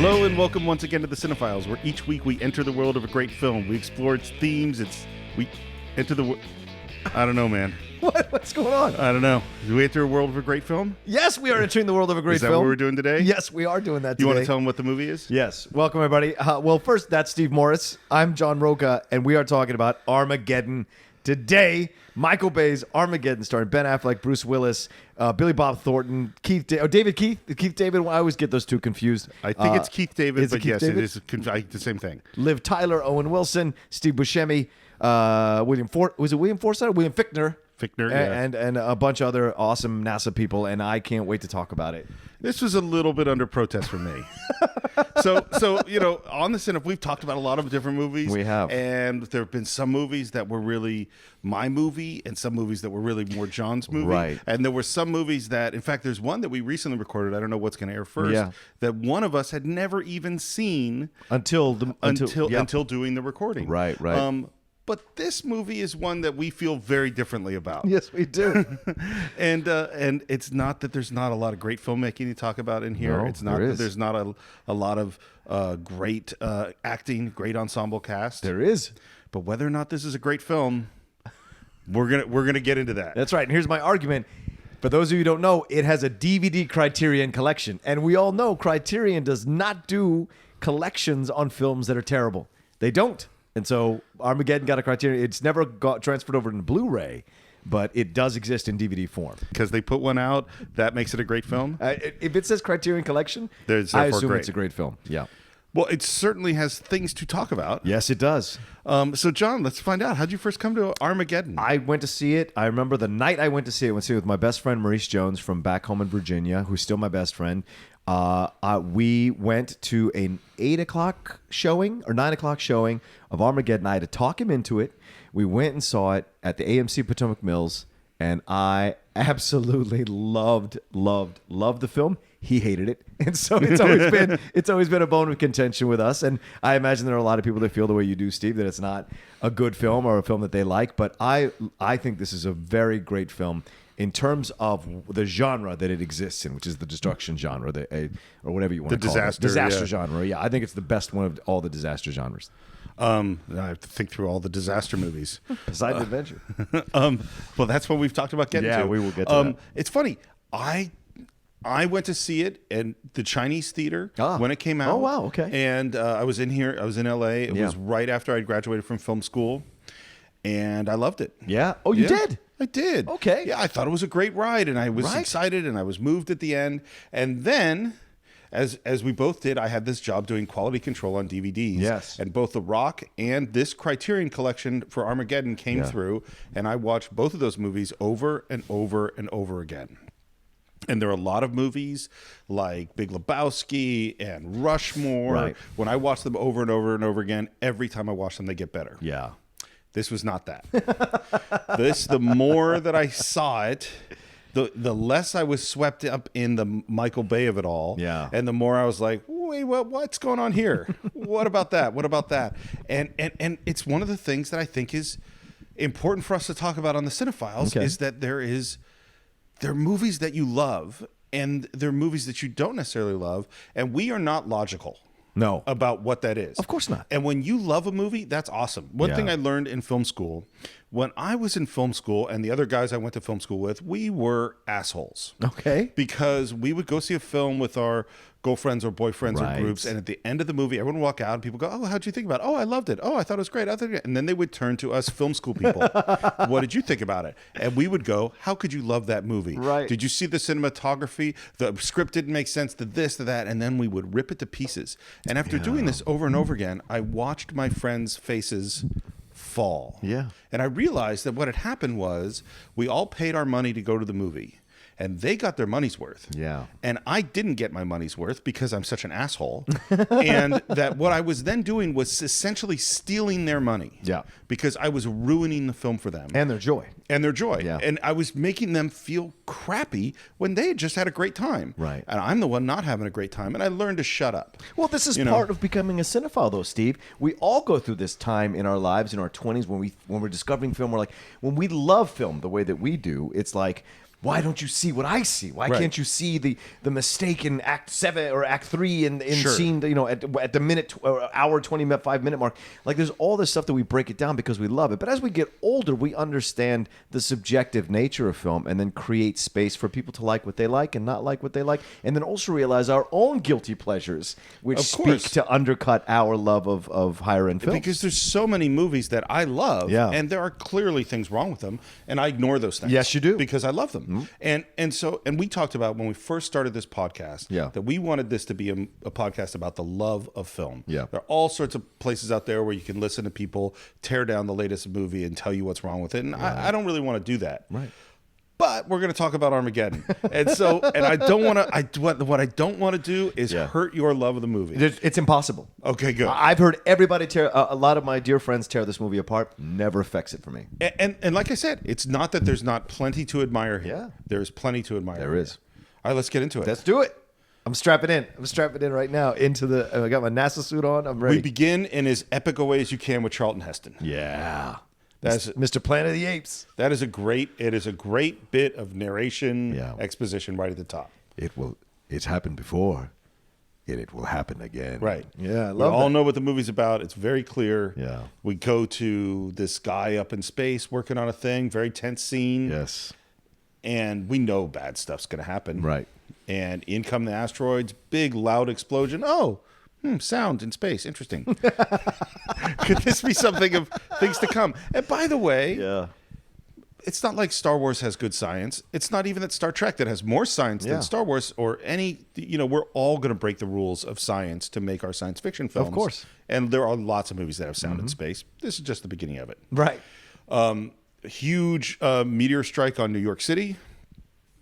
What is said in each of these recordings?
Hello and welcome once again to the Cine-Files, where each week we enter the world of a great film. We explore its themes. We enter the. I don't know, man. What's going on? I don't know. Do we enter a world of a great film? Yes, we are entering the world of a great Is that film. what we're doing today? Yes, we are doing that today. You want to tell them what the movie is? Yes. Welcome, everybody. Well, first, that's Steve Morris. I'm John Roca, and we are talking about Armageddon today. Michael Bay's Armageddon, starring Ben Affleck, Bruce Willis, Billy Bob Thornton, David Keith. Keith David. I always get those two confused. I think it's Keith David, is it but Keith yes, David? it is the same thing. Liv Tyler, Owen Wilson, Steve Buscemi, William Forsythe? William Fichtner. Fichtner, yeah. And a bunch of other awesome NASA people, and I can't wait to talk about it. This was a little bit under protest for me. So on the Cine, we've talked about a lot of different movies. We have. And there have been some movies that were really my movie and some movies that were really more John's movie. Right. And there were some movies that, in fact, there's one that we recently recorded, I don't know what's going to air first, Yeah. that one of us had never even seen Until doing the recording. Right. But this movie is one that we feel very differently about. Yes, we do. And it's not that there's not a lot of great filmmaking to talk about in here. No, It's not there that is. there's not a lot of great acting, great ensemble cast. There is. But whether or not this is a great film, we're gonna get into that. That's right. And here's my argument. For those of you who don't know, it has a DVD Criterion collection. And we all know Criterion does not do collections on films that are terrible. They don't. And so Armageddon got a Criterion. It's never got transferred over to Blu-ray, but it does exist in DVD form. Because they put one out, that makes it a great film. If it says Criterion Collection, There's I therefore assume great. it's a great film. Yeah. Well, it certainly has things to talk about. Yes, it does. So, John, let's find out. How'd you first come to Armageddon? I went to see it. I remember the night I went to see it. I went to see it with my best friend, Maurice Jones, from back home in Virginia, who's still my best friend. We went to an 8 o'clock showing or 9 o'clock showing of Armageddon. I had to talk him into it. We went and saw it at the AMC Potomac Mills, and I absolutely loved the film. He hated it, and so it's always been a bone of contention with us. And I imagine there are a lot of people that feel the way you do, Steve, that it's not a good film or a film that they like. But I think this is a very great film in terms of the genre that it exists in, which is the destruction genre, or whatever you want to call it. Disaster genre. Yeah, I think it's the best one of all the disaster genres. I have to think through all the disaster movies. Besides Adventure. Well, that's what we've talked about getting to. Yeah, we will get to that. It's funny. I went to see it in the Chinese theater when it came out. Oh, wow, okay. And I was in here. I was in L.A. It was right after I graduated from film school, and I loved it. Yeah? Oh, you did? I did. Okay. Yeah, I thought it was a great ride, and I was excited, and I was moved at the end. And then, as we both did, I had this job doing quality control on DVDs. Yes. And both The Rock and this Criterion collection for Armageddon came through, and I watched both of those movies over and over and over again. And there are a lot of movies like Big Lebowski and Rushmore. Right. When I watch them over and over and over again, every time I watch them, they get better. Yeah. This was not that. The more that I saw it, the less I was swept up in the Michael Bay of it all. Yeah. And the more I was like, wait, what's going on here? What about that? What about that? And it's one of the things that I think is important for us to talk about on the Cine-Files is that there are movies that you love and there are movies that you don't necessarily love, and we are not logical. No. About what that is. Of course not. And when you love a movie, that's awesome. One thing I learned in film school, when I was in film school and the other guys I went to film school with, we were assholes. Okay. Because we would go see a film with our girlfriends or boyfriends or groups, and at the end of the movie, everyone would walk out and people go, "Oh, how'd you think about it?" "Oh, I loved it." "Oh, I thought it was great." And then they would turn to us film school people. "What did you think about it?" And we would go, "How could you love that movie? Right. Did you see the cinematography? The script didn't make sense to this, to that." And then we would rip it to pieces. And after doing this over and over again, I watched my friends' faces fall. Yeah. And I realized that what had happened was we all paid our money to go to the movie. And they got their money's worth. Yeah. And I didn't get my money's worth because I'm such an asshole. And that what I was then doing was essentially stealing their money. Yeah. Because I was ruining the film for them. And their joy. And their joy. Yeah. And I was making them feel crappy when they had just had a great time. Right. And I'm the one not having a great time. And I learned to shut up. Well, this is part of becoming a cinephile, though, Steve. We all go through this time in our lives, in our 20s, when we're discovering film. We're like, when we love film the way that we do, it's like, why don't you see what I see? Why can't you see the mistake in Act 7 or Act 3 in scene, at the minute or hour 25-minute mark? Like, there's all this stuff that we break it down because we love it. But as we get older, we understand the subjective nature of film and then create space for people to like what they like and not like what they like. And then also realize our own guilty pleasures, which speak to undercut our love of higher-end films. Because there's so many movies that I love, and there are clearly things wrong with them, and I ignore those things. Yes, you do. Because I love them. And we talked about when we first started this podcast that we wanted this to be a podcast about the love of film. Yeah. There are all sorts of places out there where you can listen to people tear down the latest movie and tell you what's wrong with it. And I don't really want to do that. Right. But we're going to talk about Armageddon. And I don't want to, what I don't want to do is hurt your love of the movie. It's impossible. Okay, good. I've heard everybody a lot of my dear friends tear this movie apart. Never affects it for me. And like I said, it's not that there's not plenty to admire here. Yeah. There's plenty to admire. There is. All right, let's get into it. Let's do it. I'm strapping in. right now I got my NASA suit on. I'm ready. We begin in as epic a way as you can with Charlton Heston. Yeah. That's Mr. Planet of the Apes. It is a great bit of narration, exposition right at the top. It's happened before, and it will happen again. Right. Yeah, I love We all know what the movie's about. It's very clear. Yeah. We go to this guy up in space working on a thing, very tense scene. Yes. And we know bad stuff's going to happen. Right. And in come the asteroids, big loud explosion. Oh, sound in space. Interesting. Could this be something of things to come? And by the way, it's not like Star Wars has good science. It's not even that Star Trek that has more science than Star Wars or any, we're all going to break the rules of science to make our science fiction films. Of course. And there are lots of movies that have sound in space. This is just the beginning of it. Right. Huge meteor strike on New York City.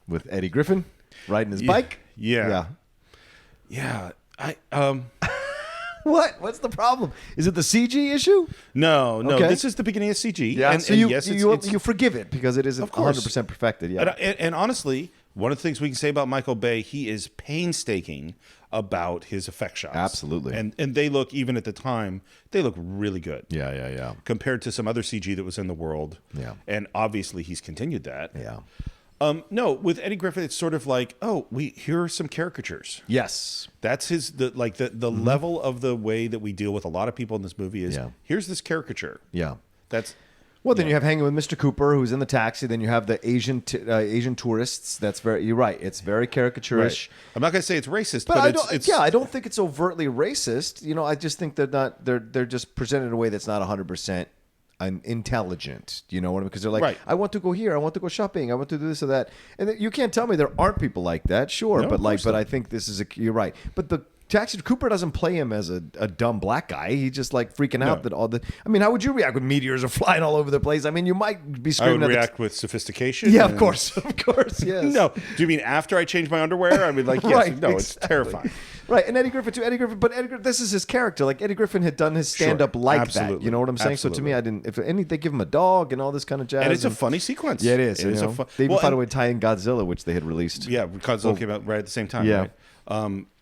With Eddie Griffin riding his bike. Yeah. What? What's the problem? Is it the CG issue? No. Okay. This is the beginning of CG. Yeah. And, so you forgive it because it isn't 100% perfected. Yeah. And honestly, one of the things we can say about Michael Bay, he is painstaking about his effect shots. Absolutely. And they look, even at the time, they look really good. Yeah. Compared to some other CG that was in the world. Yeah. And obviously he's continued that. Yeah. No, with Eddie Griffin, it's sort of like, here are some caricatures. Yes. That's the level of the way that we deal with a lot of people in this movie is, here's this caricature. Yeah. That's... Well, then you have hanging with Mr. Cooper, who's in the taxi. Then you have the Asian tourists. That's you're right. It's very caricaturish. Right. I'm not going to say it's racist, but it's I don't think it's overtly racist. I just think they're just presented in a way that's not 100% intelligent. You know what I mean? Because they're like, I want to go here. I want to go shopping. I want to do this or that. And you can't tell me there aren't people like that. Sure, no, but I think this is you're right. But the Taxi Cooper doesn't play him as a dumb black guy. He's just like freaking out that all the. I mean, how would you react when meteors are flying all over the place? I mean, you might be screaming. I would react with sophistication. Yeah, of course, yes. No, do you mean after I change my underwear? I mean, like, yes, right, no, it's terrifying. Right, and Eddie Griffin too. But Eddie Griffin, this is his character. Like Eddie Griffin had done his stand-up that. You know what I'm saying? Absolutely. So to me, I didn't. If any, they give him a dog and all this kind of jazz. And it's a funny sequence. Yeah, it is. They even found a way to tie in Godzilla, which they had released. Yeah, Godzilla came out right at the same time. Yeah. Right?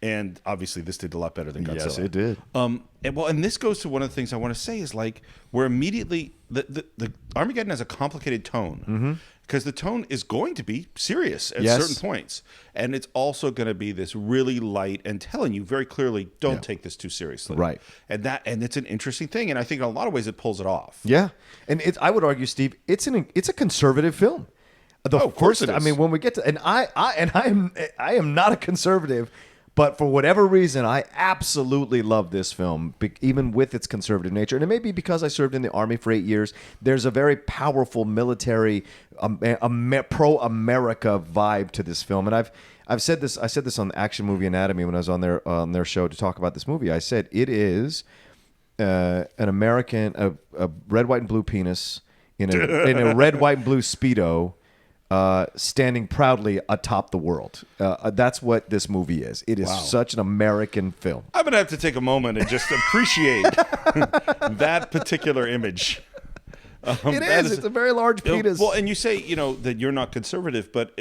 And obviously this did a lot better than Godzilla. Yes, it did. And this goes to one of the things I want to say is like we're immediately the Armageddon has a complicated tone because the tone is going to be serious at certain points, and it's also going to be this really light and telling you very clearly don't take this too seriously. Right. And it's an interesting thing, and I think in a lot of ways it pulls it off. Yeah, and I would argue, Steve, it's a conservative film. Of course it is. I mean, when we get to, and I am not a conservative, but for whatever reason, I absolutely love this film, even with its conservative nature. And it may be because I served in the Army for 8 years. There's a very powerful military, pro-America vibe to this film. And I've said this. I said this on Action Movie Anatomy when I was on their show to talk about this movie. I said it is an American, a red, white, and blue penis in a red, white, and blue Speedo. Standing proudly atop the world. That's what this movie is. It is such an American film. I'm going to have to take a moment and just appreciate that particular image. It is. It's a very large penis. Well, and you say, that you're not conservative, but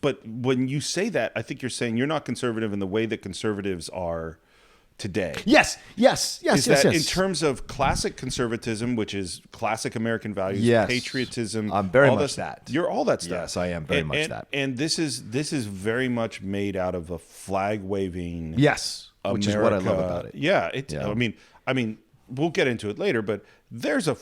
but when you say that, I think you're saying you're not conservative in the way that conservatives are today. Yes. In terms of classic conservatism, which is classic American values, patriotism, I'm very all much that. You're all that stuff. Yes, I am very much that. And this is very much made out of a flag waving. Yes, which is what I love about it. Yeah, I mean, we'll get into it later, but there's a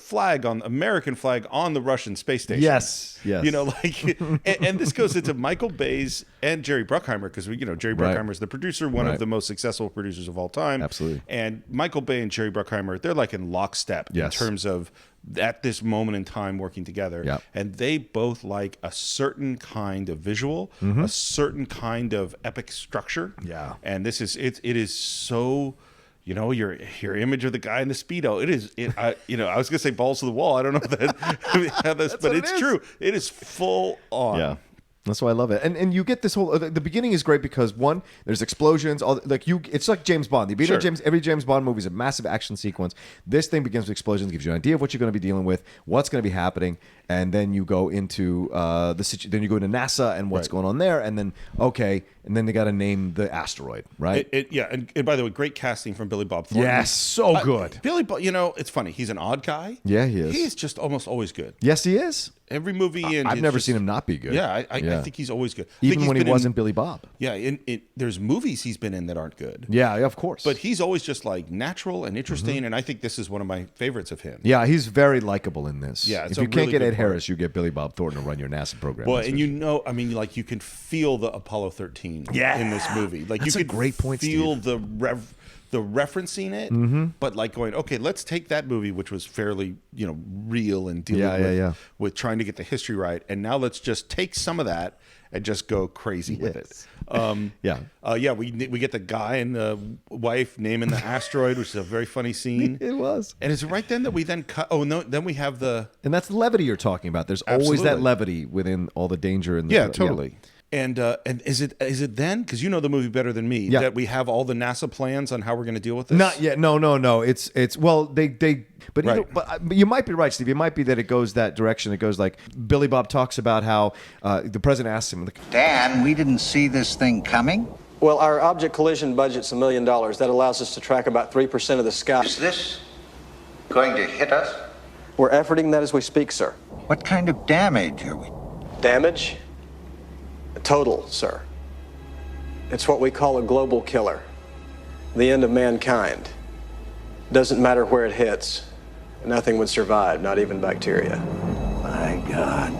American flag on the Russian space station. Yes. You know, like, and this goes into Michael Bay's and Jerry Bruckheimer, because Jerry Bruckheimer is the producer, one of the most successful producers of all time. Absolutely. And Michael Bay and Jerry Bruckheimer, they're like in lockstep in terms of at this moment in time working together. Yep. And they both like a certain kind of visual, a certain kind of epic structure. Yeah. And it is so. Your image of the guy in the Speedo. I was gonna say balls to the wall. I don't know if that, but it's true. It is full on. Yeah. That's why I love it, and you get this whole. The beginning is great because one, there's explosions. It's like James Bond. The beginning of every James Bond movie is a massive action sequence. This thing begins with explosions, gives you an idea of what you're going to be dealing with, what's going to be happening, and then you go into Then you go into NASA and what's going on there, and then they got to name the asteroid, right? And by the way, great casting from Billy Bob Thornton. Yes, so good. Billy Bob. It's funny. He's an odd guy. Yeah, he is. He's just almost always good. Yes, he is. Every movie I've never seen him not be good. Yeah, I think he's always good. Even when he wasn't Billy Bob. Yeah, there's movies he's been in that aren't good. Yeah, of course. But he's always just like natural and interesting, and I think this is one of my favorites of him. Yeah, he's very likable in this. Yeah, if you can't get Ed Harris, you get Billy Bob Thornton to run your NASA program. Well, and you can feel the Apollo 13 in this movie. Like that's you a can great point, feel Steve. the referencing it, but like going, okay, let's take that movie, which was fairly, real and dealing with trying to get the history right, and now let's just take some of that and just go crazy with it. We get the guy and the wife naming the asteroid, which is a very funny scene. It was, and it's right then that we then cut. Oh no, then we have and that's the levity you're talking about. There's always that levity within all the danger in the totally. And is it then, because you know the movie better than me, that we have all the NASA plans on how we're going to deal with this? Not yet. No. It's but you might be right, Steve. It might be that it goes that direction. It goes like Billy Bob talks about how the president asks him, Dan, we didn't see this thing coming. Well, our object collision budget's $1 million. That allows us to track about 3% of the sky. Is this going to hit us? We're efforting that as we speak, sir. What kind of damage are we? Damage? Total, sir. It's what we call a global killer. The end of mankind. Doesn't matter where it hits. Nothing would survive, not even bacteria. My God.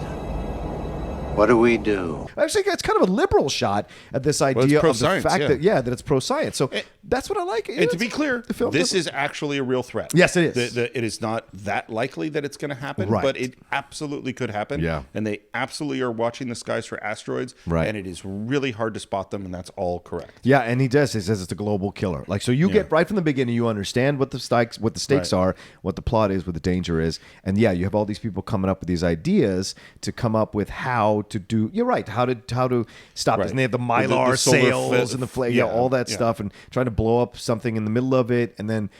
What do we do? Actually, it's kind of a liberal shot at this idea of the fact that it's pro-science. So that's what I like. And to be clear, this is actually a real threat. Yes, it is. It is not that likely that it's going to happen, but it absolutely could happen. Yeah. And they absolutely are watching the skies for asteroids. Right. And it is really hard to spot them, and that's all correct. Yeah, and he does. He says it's a global killer. Like, so you get right from the beginning, you understand what the stakes are, what the plot is, what the danger is, and you have all these people coming up with these ideas to come up with how to do. You're right. How to stop this? And they have the Mylar sails and the flame, all that stuff, and trying to blow up something in the middle of it, and then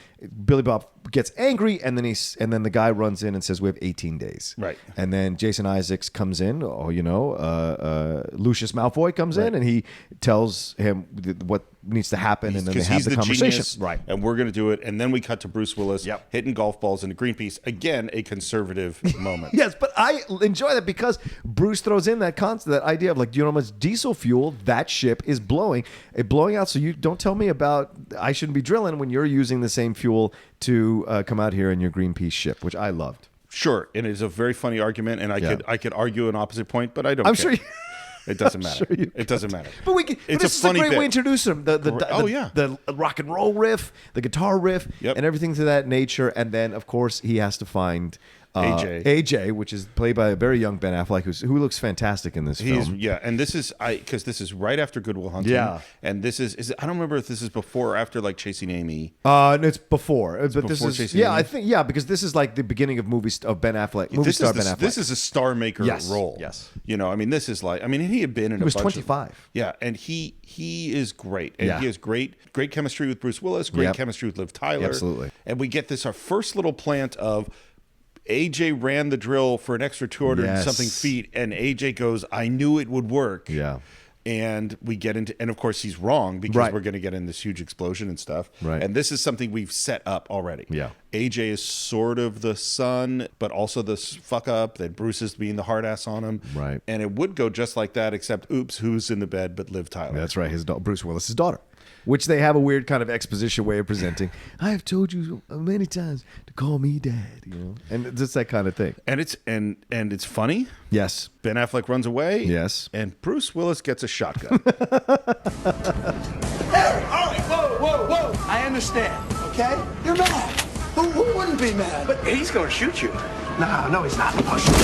Billy Bob gets angry, and then the guy runs in and says, "We have 18 days." Right. And then Jason Isaacs comes in. Lucius Malfoy comes in, and he tells him what needs to happen, and then they have the conversation. Genius, right. And we're going to do it. And then we cut to Bruce Willis hitting golf balls into Greenpeace. Again, a conservative moment. Yes, but I enjoy that because Bruce throws in that that idea of like, do you know how much diesel fuel that ship is blowing out? So you don't tell me about I shouldn't be drilling when you're using the same fuel to come out here in your Greenpeace ship, which I loved. Sure, and it is a very funny argument, and I could argue an opposite point, but I don't. I'm care. sure. It doesn't matter. It doesn't matter. But this is a great way to introduce him. The rock and roll riff, the guitar riff, and everything to that nature. And then, of course, he has to find AJ, which is played by a very young Ben Affleck, who looks fantastic in this film. And this is because this is right after Good Will Hunting. Yeah, and this is I don't remember if this is before or after like Chasing Amy. No, it's before. But before this is Chasing Amy? I think because this is like the beginning of movies of Ben Affleck. Ben Affleck. This is a star maker role. Yes, this is like he had been in. He was 25. And he is great, and he has great chemistry with Bruce Willis, great chemistry with Liv Tyler. Absolutely, and we get our first little plant of. AJ ran the drill for an extra 200 and something feet, and AJ goes, "I knew it would work." Yeah. And we get into, and of course he's wrong because we're going to get in this huge explosion and stuff. Right. And this is something we've set up already. Yeah. AJ is sort of the son, but also the fuck up that Bruce is being the hard ass on him. Right. And it would go just like that, except oops, who's in the bed but Liv Tyler? That's right. Bruce Willis's daughter, which they have a weird kind of exposition way of presenting. I have told you many times to call me dad, and it's just that kind of thing. And it's funny. Yes. Ben Affleck runs away. Yes. And Bruce Willis gets a shotgun. Hey, all right, whoa. I understand, okay? You're mad. Who wouldn't be mad? But he's gonna shoot you. No, he's not. I'll shoot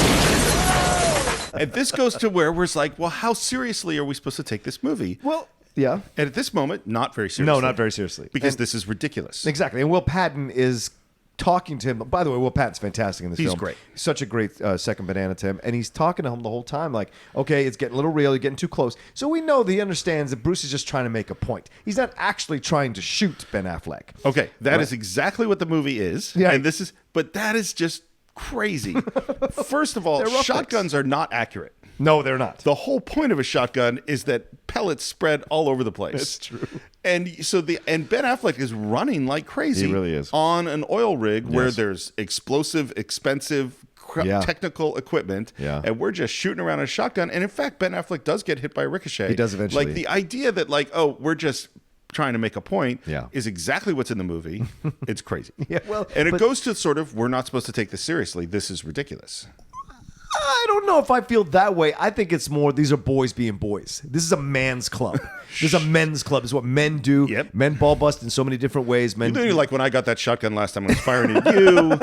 you. And this goes to where we're like, well, how seriously are we supposed to take this movie? Well, yeah. And at this moment, not very seriously. No, not very seriously. Because this is ridiculous. Exactly. And Will Patton is talking to him. By the way, Will Patton's fantastic in this film. He's great. Such a great second banana to him. And he's talking to him the whole time like, okay, it's getting a little real. You're getting too close. So we know that he understands that Bruce is just trying to make a point. He's not actually trying to shoot Ben Affleck. Okay, that is exactly what the movie is. Yeah. And but that is just crazy. First of all, shotguns are not accurate. No, they're not. The whole point of a shotgun is that pellets spread all over the place. That's true. And so Ben Affleck is running like crazy. He really is. On an oil rig where there's explosive, expensive, technical equipment. Yeah. And we're just shooting around a shotgun. And in fact, Ben Affleck does get hit by a ricochet. He does eventually. Like the idea that we're just trying to make a point is exactly what's in the movie. It's crazy. And it goes to sort of, we're not supposed to take this seriously. This is ridiculous. I don't know if I feel that way. I think it's more these are boys being boys. This is a man's club. This is a men's club. This is what men do. Yep. Men ball bust in so many different ways. Men Like when I got that shotgun last time, I was firing at you.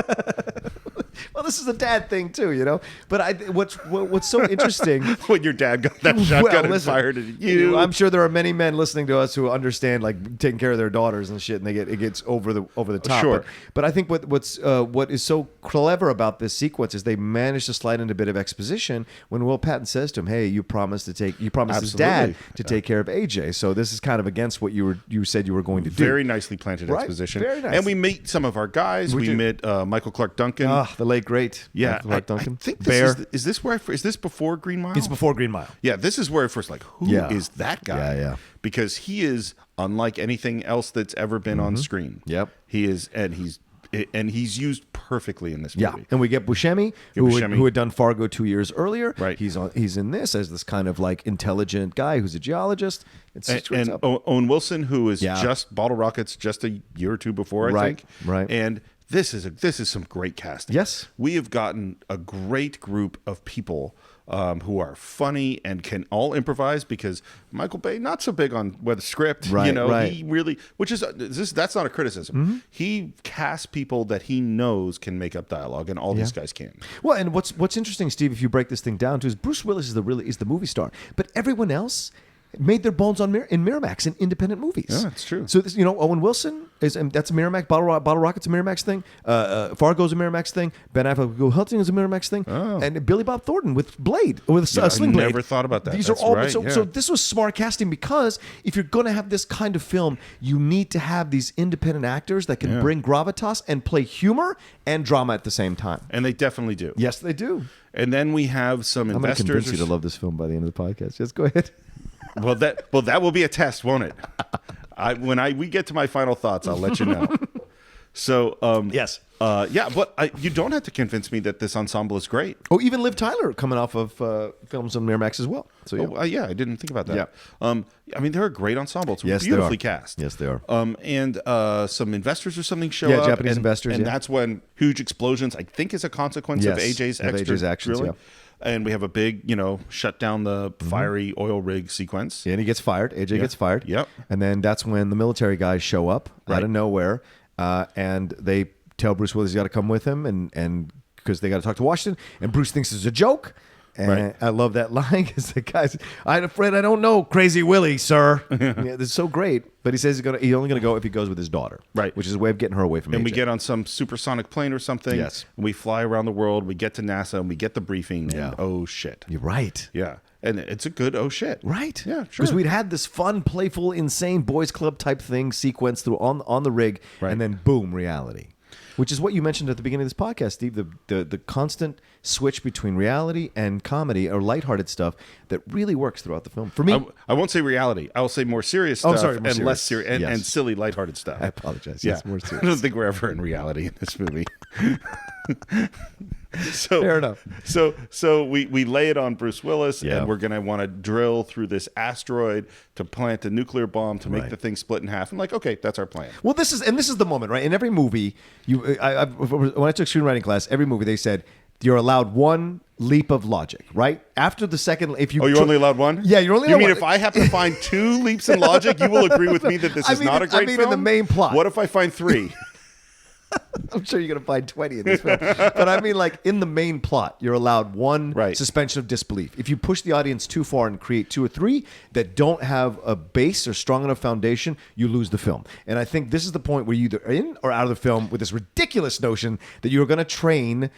Well, this is a dad thing too, But what's so interesting when your dad got that shotgun and fired at you. I'm sure there are many men listening to us who understand like taking care of their daughters and shit, and it gets over the top. Sure. But I think what is so clever about this sequence is they managed to slide in a bit of exposition when Will Patton says to him, "Hey, you promised his dad to take care of AJ." So this is kind of against what you said you were going to do. Very nicely planted exposition. Very nice. And we meet some of our guys. We meet Michael Clark Duncan. The late great. Yeah, Michael Clark Duncan. I think Bear. is this before Green Mile? It's before Green Mile. Yeah, this is where I first who is that guy? Yeah. Because he is unlike anything else that's ever been on screen. Yep. He is, and he's used perfectly in this movie. Yeah, and we get Buscemi, who had done Fargo 2 years earlier. Right. He's in this as this kind of like intelligent guy who's a geologist. And Owen Wilson, who is just Bottle Rockets just a year or two before, I think. Right. And this is some great casting. Yes. We have gotten a great group of people who are funny and can all improvise because Michael Bay not so big on the script, Right. He really, that's not a criticism. Mm-hmm. He casts people that he knows can make up dialogue, and all these guys can. Well, and what's interesting, Steve, if you break this thing down, too, is Bruce Willis is the movie star, but everyone else made their bones in Miramax in independent movies. Yeah, that's true. So this, Owen Wilson that's a Miramax. Bottle Rocket's a Miramax thing. Fargo's a Miramax thing. Ben Affleck Go Hunting is a Miramax thing. Oh. And Billy Bob Thornton with Blade with Sling Blade. I never thought about that. These that's are all right, so this was smart casting because if you're going to have this kind of film, you need to have these independent actors that can bring gravitas and play humor and drama at the same time. And they definitely do. Yes, they do. And then we have some I'm going to investors. convince you to love this film by the end of the podcast. Just go ahead. Well, that will be a test, won't it? When we get to my final thoughts, I'll let you know. So, yes. But you don't have to convince me that this ensemble is great. Oh, even Liv Tyler coming off of films on Miramax as well. So I didn't think about that. Yeah. I mean, they're a great ensemble. It's yes, beautifully cast. Yes, they are. And some investors or something show up. Japanese investors. And that's when huge explosions, I think, is a consequence of AJ's actions. Really. And we have a big, shut down the fiery oil rig sequence. Yeah, and he gets fired. AJ gets fired. Yep. And then that's when the military guys show up out of nowhere, and they tell Bruce Willis he's got to come with him, and because they got to talk to Washington, and Bruce thinks it's a joke. And I love that line because the guy's, I had a friend I don't know, Crazy Willie, sir. It's so great. But he says he's only going to go if he goes with his daughter. Right. Which is a way of getting her away from And AJ. we get on some supersonic plane or something. Yes. And we fly around the world. We get to NASA and we get the briefing. Yeah. And oh, shit. You're right. Yeah. And it's a good oh, shit. Right. Yeah, sure. Because we'd had this fun, playful, insane boys club type thing sequence through on the rig. Right. And then boom, reality. Which is what you mentioned at the beginning of this podcast, Steve, the constant switch between reality and comedy or lighthearted stuff that really works throughout the film. For me, I won't say reality. I will say more serious stuff less serious Yes. and silly lighthearted stuff. I apologize. Yeah. Yes, more serious. I don't think we're ever in reality in this movie. So Fair enough. So we lay it on Bruce Willis, Yeah. and we're gonna want to drill through this asteroid to plant a nuclear bomb to make Right. the thing split in half. I'm like, okay, that's our plan. Well, this is the moment, right? In every movie, when I took screenwriting class, every movie they said you're allowed one leap of logic, right? After the second, if you Oh, you're only allowed one? Yeah, you're only You allowed mean one. if I happen to find 2 leaps in logic, you will agree with me that this is not a great film? in the main plot. What if I find 3? I'm sure you're going to find 20 in this film. But I mean, like, in the main plot, you're allowed one Right. suspension of disbelief. If you push the audience too far and create 2 or 3 that don't have a base or strong enough foundation, you lose the film. And I think this is the point where you either are in or out of the film with this ridiculous notion that you're going to train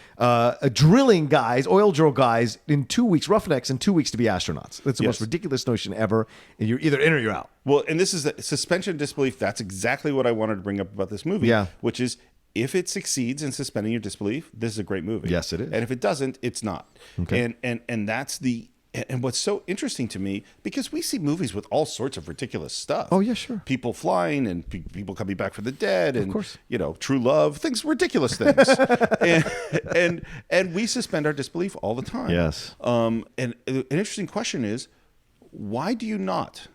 drilling guys, oil drill guys, in 2 weeks, roughnecks, in 2 weeks to be astronauts. That's the Yes. most ridiculous notion ever. And you're either in or you're out. Well, and this is the suspension of disbelief. That's exactly what I wanted to bring up about this movie. Yeah. Which is, if it succeeds in suspending your disbelief, this is a great movie. Yes, it is. And if it doesn't, it's not. Okay. And that's the and what's so interesting to me, because we see movies with all sorts of ridiculous stuff. Oh, yeah, sure. People flying and people coming back from the dead, and course. true love, ridiculous things, and we suspend our disbelief all the time. Yes. And an interesting question is, why do you not?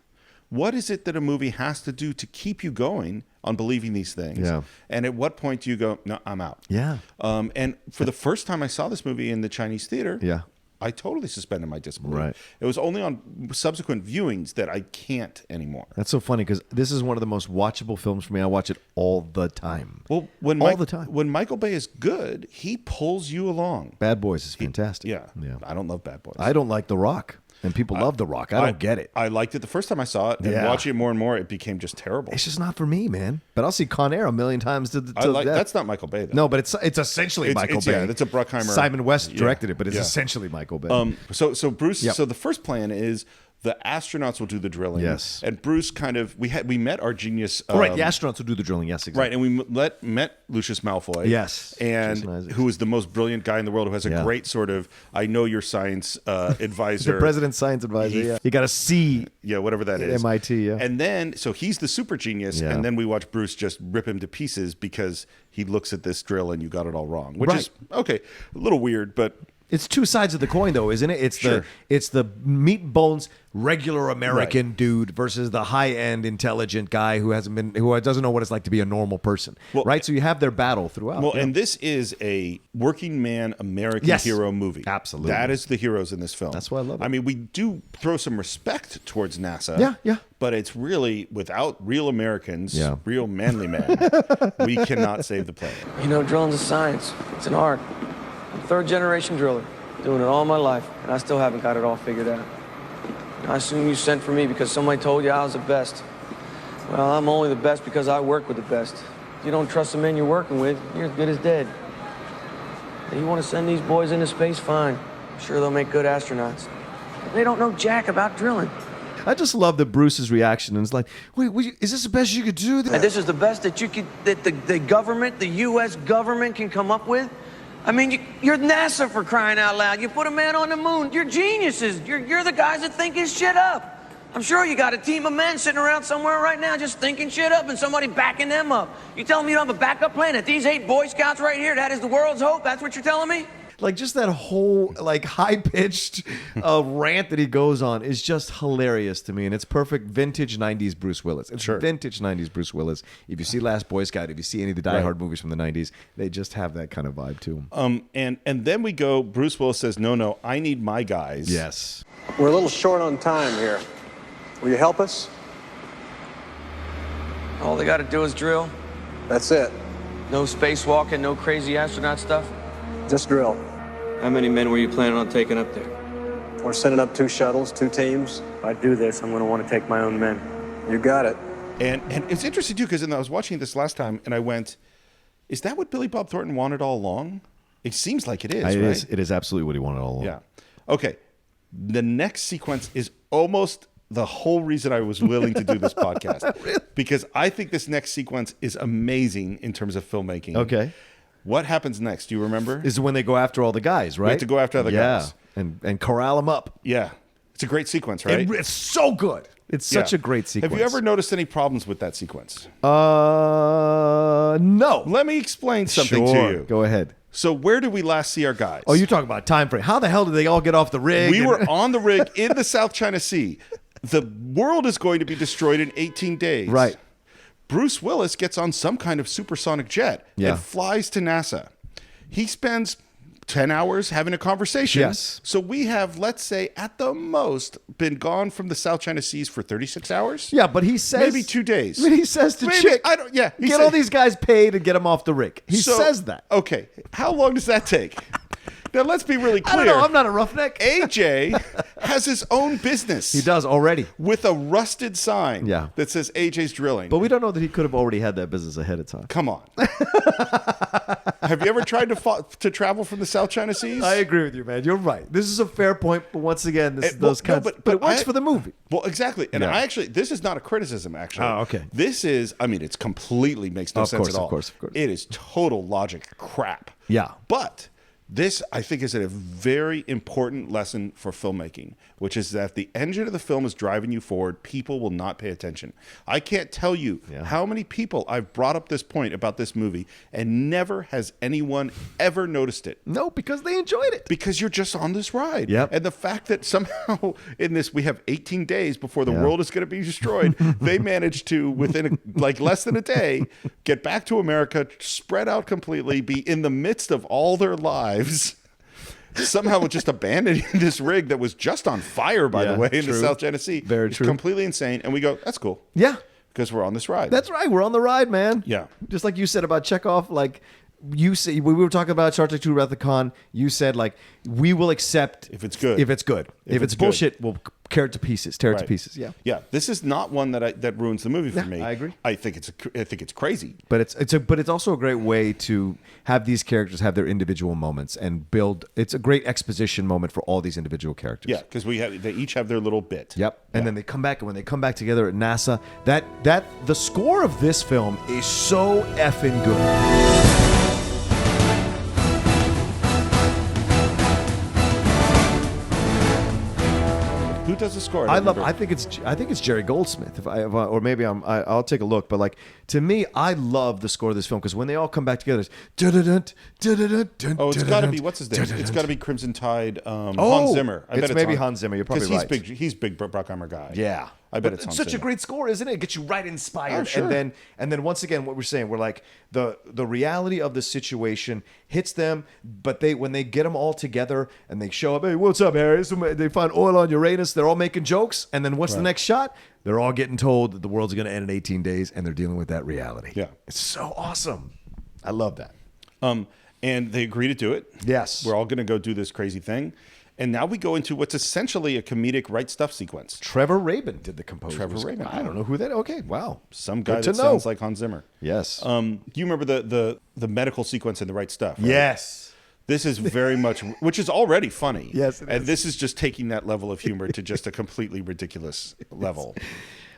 What is it that a movie has to do to keep you going on believing these things? Yeah. And at what point do you go, no, I'm out? Yeah. And for the first time I saw this movie in the Chinese theater, Yeah. I totally suspended my disbelief. Right. It was only on subsequent viewings that I can't anymore. That's so funny because this is one of the most watchable films for me. I watch it all the time. Well, all the time. When Michael Bay is good, he pulls you along. Bad Boys is fantastic. Yeah. Yeah. I don't love Bad Boys. I don't like The Rock, and people love The Rock. I don't get it. I liked it the first time I saw it, and Yeah. watching it more and more, it became just terrible. It's just not for me, man. But I'll see Con Air a million times to death. That's not Michael Bay, though. No, but it's essentially Michael Bay. Yeah, it's a Bruckheimer. Simon West Yeah. directed it, but it's Yeah. essentially Michael Bay. So Bruce. Yep. So the first plan is the astronauts will do the drilling. Yes. And Bruce we met our genius. Right, the astronauts will do the drilling. Yes, exactly. Right, and we met Lucius Malfoy. Yes. and Jason Isaacs. who is the most brilliant guy in the world, who has a Yeah. great sort of I know your science advisor. The president's science advisor. He- Yeah. You got a C. Yeah, whatever that At is. MIT, yeah. And then, so he's the super genius, Yeah. and then we watch Bruce just rip him to pieces because he looks at this drill and you got it all wrong, which Right. is okay, a little weird, but It's 2 sides of the coin, though, isn't it? Sure. It's the meat and bones regular American dude versus the high end intelligent guy who doesn't know what it's like to be a normal person, Well, right? So you have their battle throughout. well, Yeah. and this is a working man American Yes. hero movie. Absolutely. That is the heroes in this film. That's why I love it. I mean, we do throw some respect towards NASA. Yeah, yeah. But it's really, without real Americans, Yeah. real manly men, we cannot save the planet. You know, drilling's a science. It's an art. I'm a 3rd-generation driller, doing it all my life, and I still haven't got it all figured out. I assume you sent for me because somebody told you I was the best. Well, I'm only the best because I work with the best. If you don't trust the men you're working with, you're as good as dead. If you want to send these boys into space, fine. I'm sure they'll make good astronauts. But they don't know jack about drilling. I just love the Bruce's reaction, and it's like, wait, is this the best you could do? And this is the best that the government, the U.S. government can come up with? I mean, you're NASA, for crying out loud. You put a man on the moon. You're geniuses. You're the guys that think his shit up. I'm sure you got a team of men sitting around somewhere right now just thinking shit up and somebody backing them up. You telling me you don't have a backup plan? That these 8 Boy Scouts right here, that is the world's hope? That's what you're telling me? Like, just that whole high-pitched rant that he goes on is just hilarious to me, and it's perfect vintage 90s Bruce Willis. It's vintage 90s Bruce Willis. If you see Last Boy Scout, if you see any of the Die Hard movies from the 90s, they just have that kind of vibe to them. And then we go, Bruce Willis says, no, I need my guys. Yes. We're a little short on time here. Will you help us? All they got to do is drill. That's it. No spacewalking, no crazy astronaut stuff. Just drill. How many men were you planning on taking up there? We're sending up 2 shuttles, 2 teams. If I do this, I'm going to want to take my own men. You got it. And it's interesting, too, because I was watching this last time, and I went, is that what Billy Bob Thornton wanted all along? It seems like it is, right? It is absolutely what he wanted all along. Yeah. Okay. The next sequence is almost the whole reason I was willing to do this podcast. Because I think this next sequence is amazing in terms of filmmaking. Okay. What happens next? Do you remember? Is when they go after all the guys, right? have to go after other guys. And corral them up. Yeah. It's a great sequence, right? It's so good. It's such a great sequence. Have you ever noticed any problems with that sequence? No. Let me explain something Sure. to you. Go ahead. So where did we last see our guys? Oh, you're talking about time frame. How the hell did they all get off the rig? We were on the rig in the South China Sea. The world is going to be destroyed in 18 days. Right. Bruce Willis gets on some kind of supersonic jet and flies to NASA. He spends 10 hours having a conversation. Yes. So we have, let's say, at the most, been gone from the South China Seas for 36 hours. Yeah, but he says... Maybe 2 days. He says to Maybe, Chick... I don't, yeah. Get all these guys paid and get them off the rig. He says that. Okay. How long does that take? Now, let's be really clear. I don't know. I'm not a roughneck. AJ has his own business. He does already. With a rusted sign Yeah. that says AJ's Drilling. But we don't know that he could have already had that business ahead of time. Come on. Have you ever tried to travel from the South China Seas? I agree with you, man. You're right. This is a fair point, but once again, this is those kinds. But it works for the movie. Well, exactly. And I actually, this is not a criticism, actually. Oh, okay. This is, I mean, it's completely makes no sense at all. Of course. It is total logic crap. Yeah. But this, I think, is a very important lesson for filmmaking, which is that if the engine of the film is driving you forward, people will not pay attention. I can't tell you how many people I've brought up this point about this movie, and never has anyone ever noticed it. No, because they enjoyed it. Because you're just on this ride. Yep. And the fact that somehow in this, we have 18 days before the world is going to be destroyed, they managed to, within less than a day, get back to America, spread out completely, be in the midst of all their lives, somehow just abandoning this rig that was just on fire, by the way, in the South China Sea. Very it's true. Completely insane. And we go, that's cool. Yeah. Because we're on this ride. That's right. We're on the ride, man. Yeah. Just like you said about Chekhov, like you say, when we were talking about Star Trek II Wrath of Khan, you said, like, we will accept if it's good. If it's good. If it's bullshit, we'll tear it to pieces. Tear it to pieces. Yeah. Yeah. This is not one that ruins the movie for me. I agree. I think it's crazy. But it's also a great way to have these characters have their individual moments and build. It's a great exposition moment for all these individual characters. Yeah, because they each have their little bit. Yep. And then they come back, and when they come back together at NASA, that the score of this film is so effing good. Who does the score? I think it's Jerry Goldsmith. Or maybe I'll take a look. But like, to me, I love the score of this film because when they all come back together, it's it's got to be what's his name? It's got to be Crimson Tide. Hans Zimmer. I bet it's maybe Hans Zimmer. You're probably right. He's big Bruckheimer guy. Yeah. I bet it's Hans such Zimmer. a great score, isn't it? It gets you right inspired. Oh, sure. And then once again, what we're saying, we're like the reality of the situation hits them, but when they get them all together and they show up, hey, what's up, Harry? They find oil on Uranus. They're all making jokes, and then what's the next shot? They're all getting told that the world's going to end in 18 days, and they're dealing with that reality. Yeah, it's so awesome. I love that. And they agree to do it. Yes, we're all going to go do this crazy thing. And now we go into what's essentially a comedic right stuff sequence. Trevor Rabin did the composer. Trevor Rabin. I don't know who that. Okay, wow. Some guy that sounds like Hans Zimmer. Yes. Do you remember the medical sequence in the right stuff? Right? Yes. This is very much, which is already funny. Yes, and this is just taking that level of humor to just a completely ridiculous level.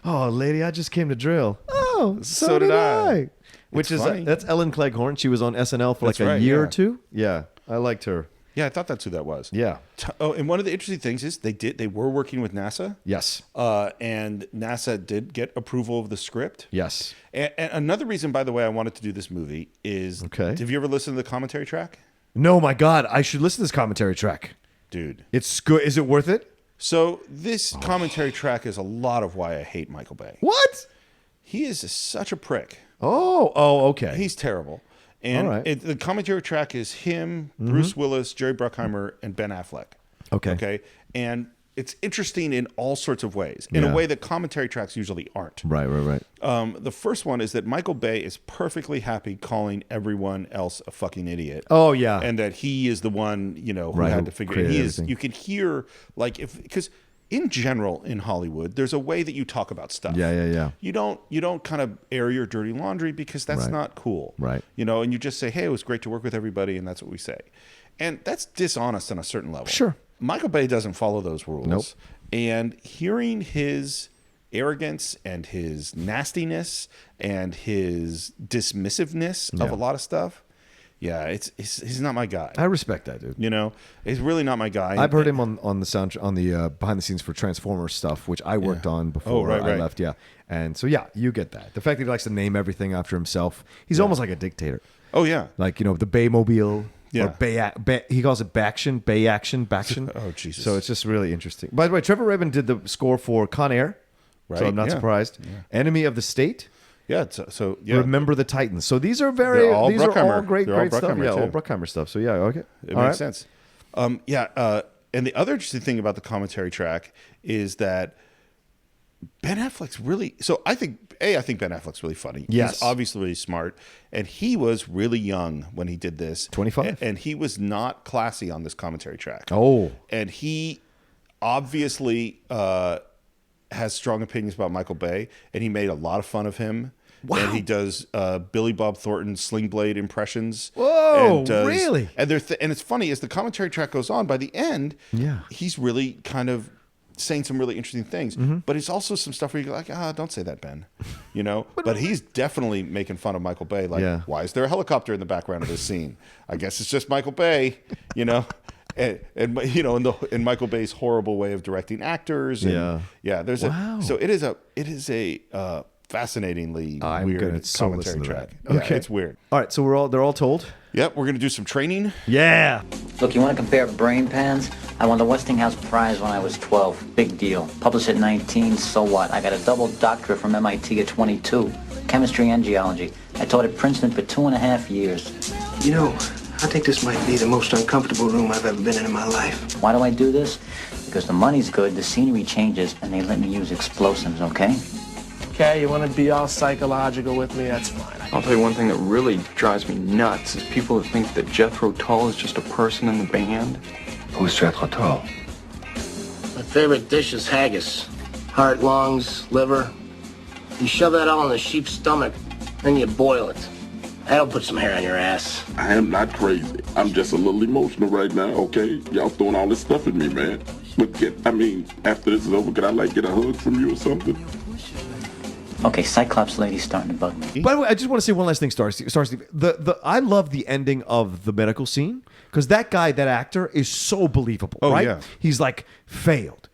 Oh, lady, I just came to drill. Oh, so did I. Which is that's Ellen Cleghorne. She was on SNL for a year or two. Yeah, I liked her. Yeah, I thought that's who that was. Yeah. Oh, and one of the interesting things is they were working with NASA. Yes. And NASA did get approval of the script. Yes. And another reason, by the way, I wanted to do this movie is, have you ever listened to the commentary track? No, my God, I should listen to this commentary track. Dude. It's good. Is it worth it? So this commentary track is a lot of why I hate Michael Bay. What? He is such a prick. Oh, okay. He's terrible. And the commentary track is him, Bruce Willis, Jerry Bruckheimer, and Ben Affleck. Okay. And it's interesting in all sorts of ways, in a way that commentary tracks usually aren't. Right. The first one is that Michael Bay is perfectly happy calling everyone else a fucking idiot. Oh, yeah. And that he is the one, who had to figure it out. You can hear, because in general in Hollywood, there's a way that you talk about stuff. Yeah. You don't kind of air your dirty laundry because that's not cool. Right. And you just say, hey, it was great to work with everybody, and that's what we say. And that's dishonest on a certain level. Sure. Michael Bay doesn't follow those rules. Nope. And hearing his arrogance and his nastiness and his dismissiveness of a lot of stuff, Yeah, he's not my guy. I respect that, dude. You know, he's really not my guy. I've heard him on the sound on the behind the scenes for Transformers stuff, which I worked on before I left. Yeah, and so you get that. The fact that he likes to name everything after himself, he's almost like a dictator. Oh yeah, like the Baymobile. Yeah. Or he calls it Baction. Oh Jesus! So it's just really interesting. By the way, Trevor Rabin did the score for Con Air, right? So I'm not surprised. Yeah. Enemy of the State. Yeah. So yeah. Remember the Titans. So these are great stuff. Yeah, all Bruckheimer stuff. So yeah, okay, it makes sense. And the other interesting thing about the commentary track is that Ben Affleck's really. So I think Ben Affleck's really funny. Yes. He's obviously really smart, and he was really young when he did this. 25, and he was not classy on this commentary track. Oh, and he obviously has strong opinions about Michael Bay, and he made a lot of fun of him. Wow. And he does Billy Bob Thornton Sling Blade impressions. Whoa, really? And and it's funny, as the commentary track goes on, by the end, he's really kind of saying some really interesting things. Mm-hmm. But it's also some stuff where you're like, don't say that, Ben. But he's definitely making fun of Michael Bay. Like, why is there a helicopter in the background of this scene? I guess it's just Michael Bay, And in Michael Bay's horrible way of directing actors. And, there's so it is a fascinatingly weird commentary track. Okay, it's weird. All right, so they're all told. Yep, we're gonna do some training. Yeah. Look, you want to compare brain pans? I won the Westinghouse Prize when I was 12. Big deal. Published at 19, so what? I got a double doctorate from MIT at 22. Chemistry and geology. I taught at Princeton for 2.5 years. I think this might be the most uncomfortable room I've ever been in my life. Why do I do this? Because the money's good, the scenery changes, and they let me use explosives, okay? Okay, you want to be all psychological with me? That's fine. I'll tell you one thing that really drives me nuts is people that think that Jethro Tull is just a person in the band. Who's Jethro Tull? My favorite dish is haggis. Heart, lungs, liver. You shove that all in the sheep's stomach, then you boil it. That'll put some hair on your ass. I am not crazy. I'm just a little emotional right now, okay? Y'all throwing all this stuff at me, man. But after this is over, could I get a hug from you or something? Okay, Cyclops lady's starting to bug me. By the way, I just want to say one last thing, Star Steve. I love the ending of the medical scene because that actor is so believable, right? Yeah. He's like failed,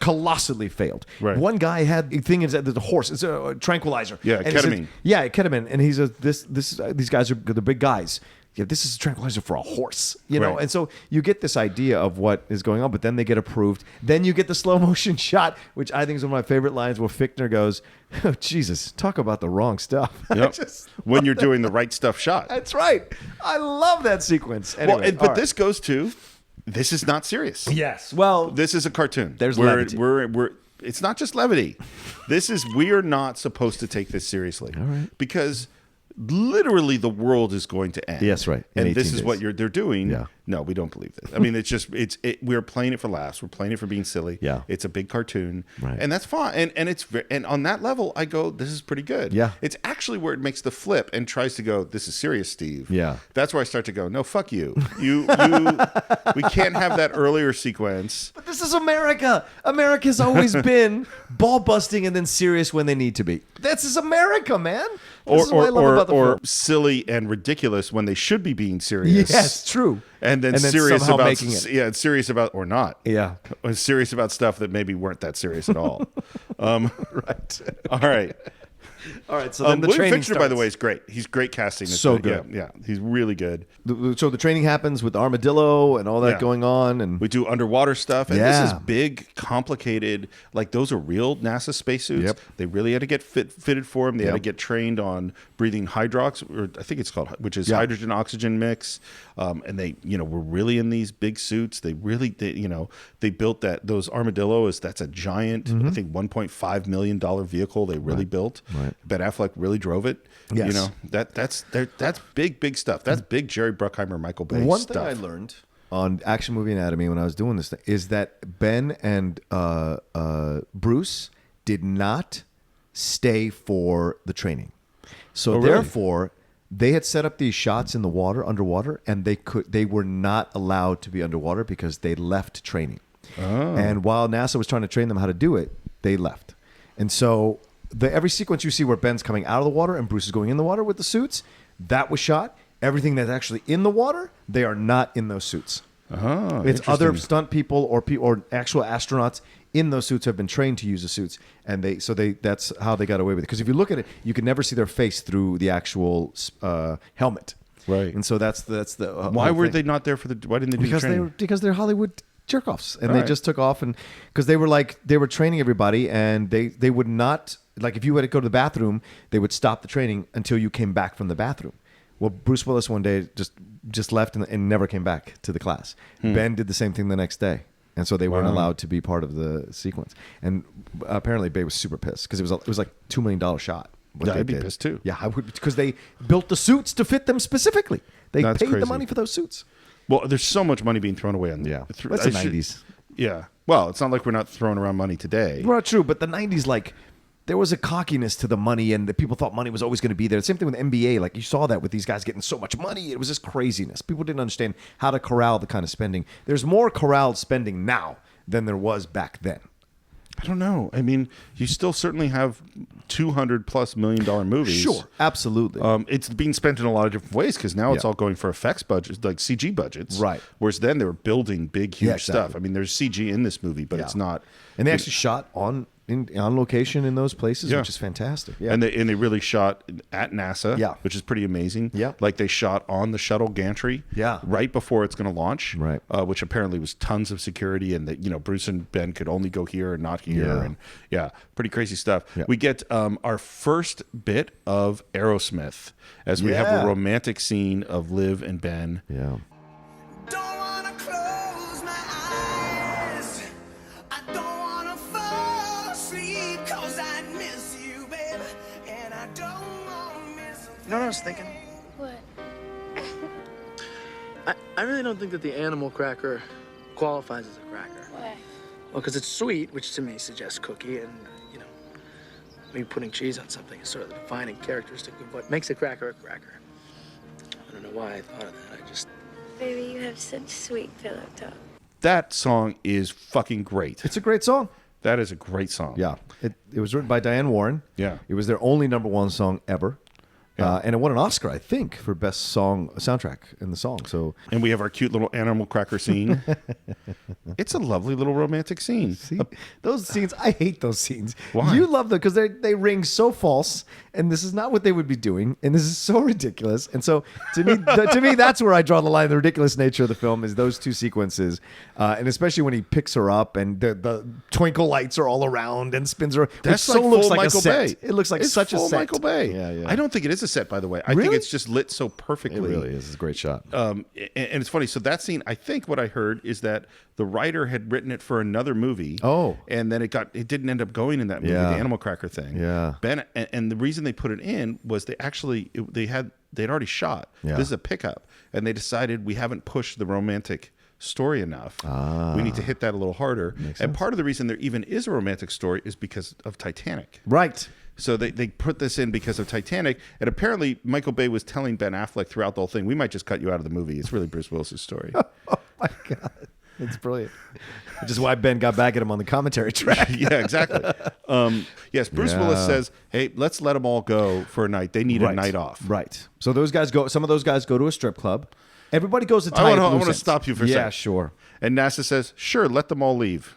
colossally failed. Right. One guy had the thing is that the horse, it's a tranquilizer. Yeah, ketamine. Ketamine, and he's these guys are the big guys. Yeah, this is a tranquilizer for a horse, right. And so you get this idea of what is going on, but then they get approved. Then you get the slow motion shot, which I think is one of my favorite lines where Fichtner goes, "Oh, Jesus, talk about the wrong stuff." Yep. When you're doing the right stuff shot. That's right. I love that sequence. Anyway, but this goes to, this is not serious. Yes. Well, this is a cartoon. There's levity. It's not just levity. We're not supposed to take this seriously. All right. Because literally the world is going to end. Yes, right. And this is what they're doing. Yeah. No, we don't believe this. I mean, we're playing it for laughs. We're playing it for being silly. Yeah. It's a big cartoon. Right. And that's fine. And on that level, I go, this is pretty good. Yeah. It's actually where it makes the flip and tries to go, this is serious, Steve. Yeah. That's where I start to go, no, fuck you. We can't have that earlier sequence. But this is America. America's always been ball busting and then serious when they need to be. This is America, man. This is what I love about the film. Silly and ridiculous when they should be being serious. Yes, true. And then serious about making it. Yeah, serious about or not. Yeah. Or serious about stuff that maybe weren't that serious at all. Right. All right. All right, so then the William training Fichtner, by the way, is great. He's great casting. So good. Yeah, he's really good. So the training happens with Armadillo and all that going on, and we do underwater stuff. And this is big, complicated. Like those are real NASA spacesuits. Yep. They really had to get fitted for them. They had to get trained on breathing hydrox, or I think it's called, which is hydrogen oxygen mix. And they, were really in these big suits. They built those Armadillos. That's a giant, I think $1.5 million vehicle. They really built. Right. Ben Affleck really drove it. Yes. That's big stuff. That's big Jerry Bruckheimer, Michael Bay One stuff. thing I learned on Action Movie Anatomy when I was doing this thing is that Ben and Bruce did not stay for the training. So therefore, they had set up these shots in the water, underwater, and they were not allowed to be underwater because they left training. Oh. And while NASA was trying to train them how to do it, they left. And so every sequence you see where Ben's coming out of the water and Bruce is going in the water with the suits, that was shot. everything that's actually in the water, they are not in those suits. Oh, it's other stunt people or actual astronauts in those suits have been trained to use the suits, and that's how they got away with it. Because if you look at it, you can never see their face through the actual helmet. Right. And so that's the why were they not there for the? Why didn't they do the training? Because they're Hollywood jerk-offs, and they just took off, and because they were training everybody, and they would not, like, if you had to go to the bathroom, they would stop the training until you came back from the bathroom. Well, Bruce Willis one day just left and never came back to the class. Ben did the same thing the next day, and so they weren't allowed to be part of the sequence. And apparently, Bay was super pissed because it was like $2 million shot. Yeah, I'd be pissed too. Yeah, I would, because they built the suits to fit them specifically. They That's paid crazy. the money for those suits. Well, there's so much money being thrown away on the That's the 90s. Yeah. Well, it's not like we're not throwing around money today. Well, true, but the 90s, like, there was a cockiness to the money, and the people thought money was always going to be there. Same thing with NBA. Like, you saw that with these guys getting so much money. It was just craziness. People didn't understand how to corral the kind of spending. There's more corralled spending now than there was back then. I don't know. I mean, you still certainly have $200+ million movies. Sure, absolutely. It's being spent in a lot of different ways because now it's all going for effects budgets, like CG budgets. Right. Whereas then they were building big, huge exactly. stuff. I mean, there's CG in this movie, but it's not. And they actually shot on location in those places, which is fantastic. Yeah. And they really shot at NASA, Yeah. which is pretty amazing. Yeah. Like they shot on the shuttle gantry, Yeah. right before it's going to launch, Right. Which apparently was tons of security, and that Bruce and Ben could only go here and not here, Yeah. and pretty crazy stuff. Yeah. We get our first bit of Aerosmith as we have a romantic scene of Liv and Ben. Yeah. Don't wanna close my eyes. I don't wanna fall asleep 'cause I miss you, babe. And I don't wanna miss. You know what I was thinking? What? I really don't think that the animal cracker qualifies as a cracker. Why? Well, because it's sweet, which to me suggests cookie, and, maybe putting cheese on something is sort of the defining characteristic of what makes a cracker a cracker. I don't know why I thought of that. I just... Baby, you have such sweet pillow talk. That song is fucking great. It's a great song. That is a great song. Yeah. It was written by Diane Warren. Yeah. It was their only #1 song ever. Yeah. And it won an Oscar, I think, for best song soundtrack in the song. So, And we have our cute little animal cracker scene. It's a lovely little romantic scene. see, those scenes, I hate those scenes. Why? You love them because they ring so false, and this is not what they would be doing, and this is so ridiculous. And so, to me, that's where I draw the line. The ridiculous nature of the film is those two sequences, and especially when he picks her up and the twinkle lights are all around and spins her. That's which like so looks full like Michael a set. Bay. It looks like It's such a full set. Michael Bay. Yeah. I don't think it is a set, by the way. I think Really? it's just lit so perfectly. It really is. It's a great shot. And it's funny. So that scene, I think what I heard is that the writer had written it for another movie. Oh. And then it didn't end up going in that movie, Yeah. the Animal Cracker thing. Yeah. Ben, and the reason they put it in was they'd already shot. Yeah. This is a pickup, and they decided we haven't pushed the romantic story enough. We need to hit that a little harder. And part of the reason there even is a romantic story is because of Titanic. Right. So they put this in because of Titanic, and apparently Michael Bay was telling Ben Affleck throughout the whole thing, we might just cut you out of the movie. It's really Bruce Willis's story. Oh my God. It's brilliant. Which is why Ben got back at him on the commentary track. Yeah, exactly. Yes, Bruce Willis says, hey, let's let them all go for a night. They need a night off. Right. So some of those guys go to a strip club. Everybody goes to tie I up want loose to ends. stop you for a second. Yeah, sure. And NASA says, sure, let them all leave.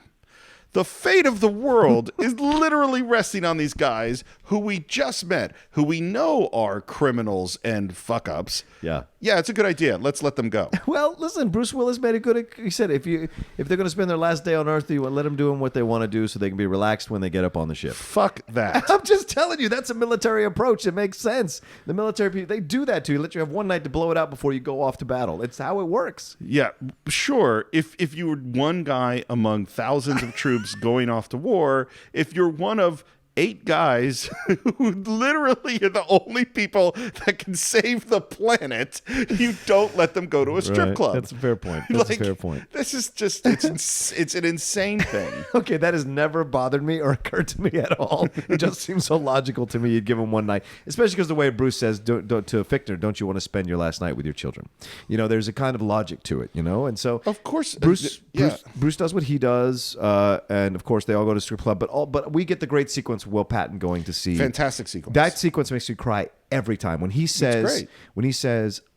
The fate of the world is literally resting on these guys who we just met, who we know are criminals and fuck-ups. Yeah. Yeah, it's a good idea. Let's let them go. Well, listen, Bruce Willis made a good. He said if they're going to spend their last day on Earth, you let them do what they want to do, so they can be relaxed when they get up on the ship. Fuck that. I'm just telling you, that's a military approach. It makes sense. The military people, they do that to you. Let you have one night to blow it out before you go off to battle. It's how it works. Yeah, sure. If you were one guy among thousands of troops going off to war, if you're one of 8 guys who literally are the only people that can save the planet, you don't let them go to a strip club. That's a fair point. That's Like, a fair point. This is just, it's an insane thing. Okay, that has never bothered me or occurred to me at all. It just seems so logical to me. You'd give him one night, especially because the way Bruce says to Fichtner, "Don't you want to spend your last night with your children?" There's a kind of logic to it, and so Of course, Bruce yeah. Bruce does what he does, and of course they all go to strip club. But we get the great sequence of Will Patton going to see. Fantastic sequence. That sequence makes you cry every time. When he says,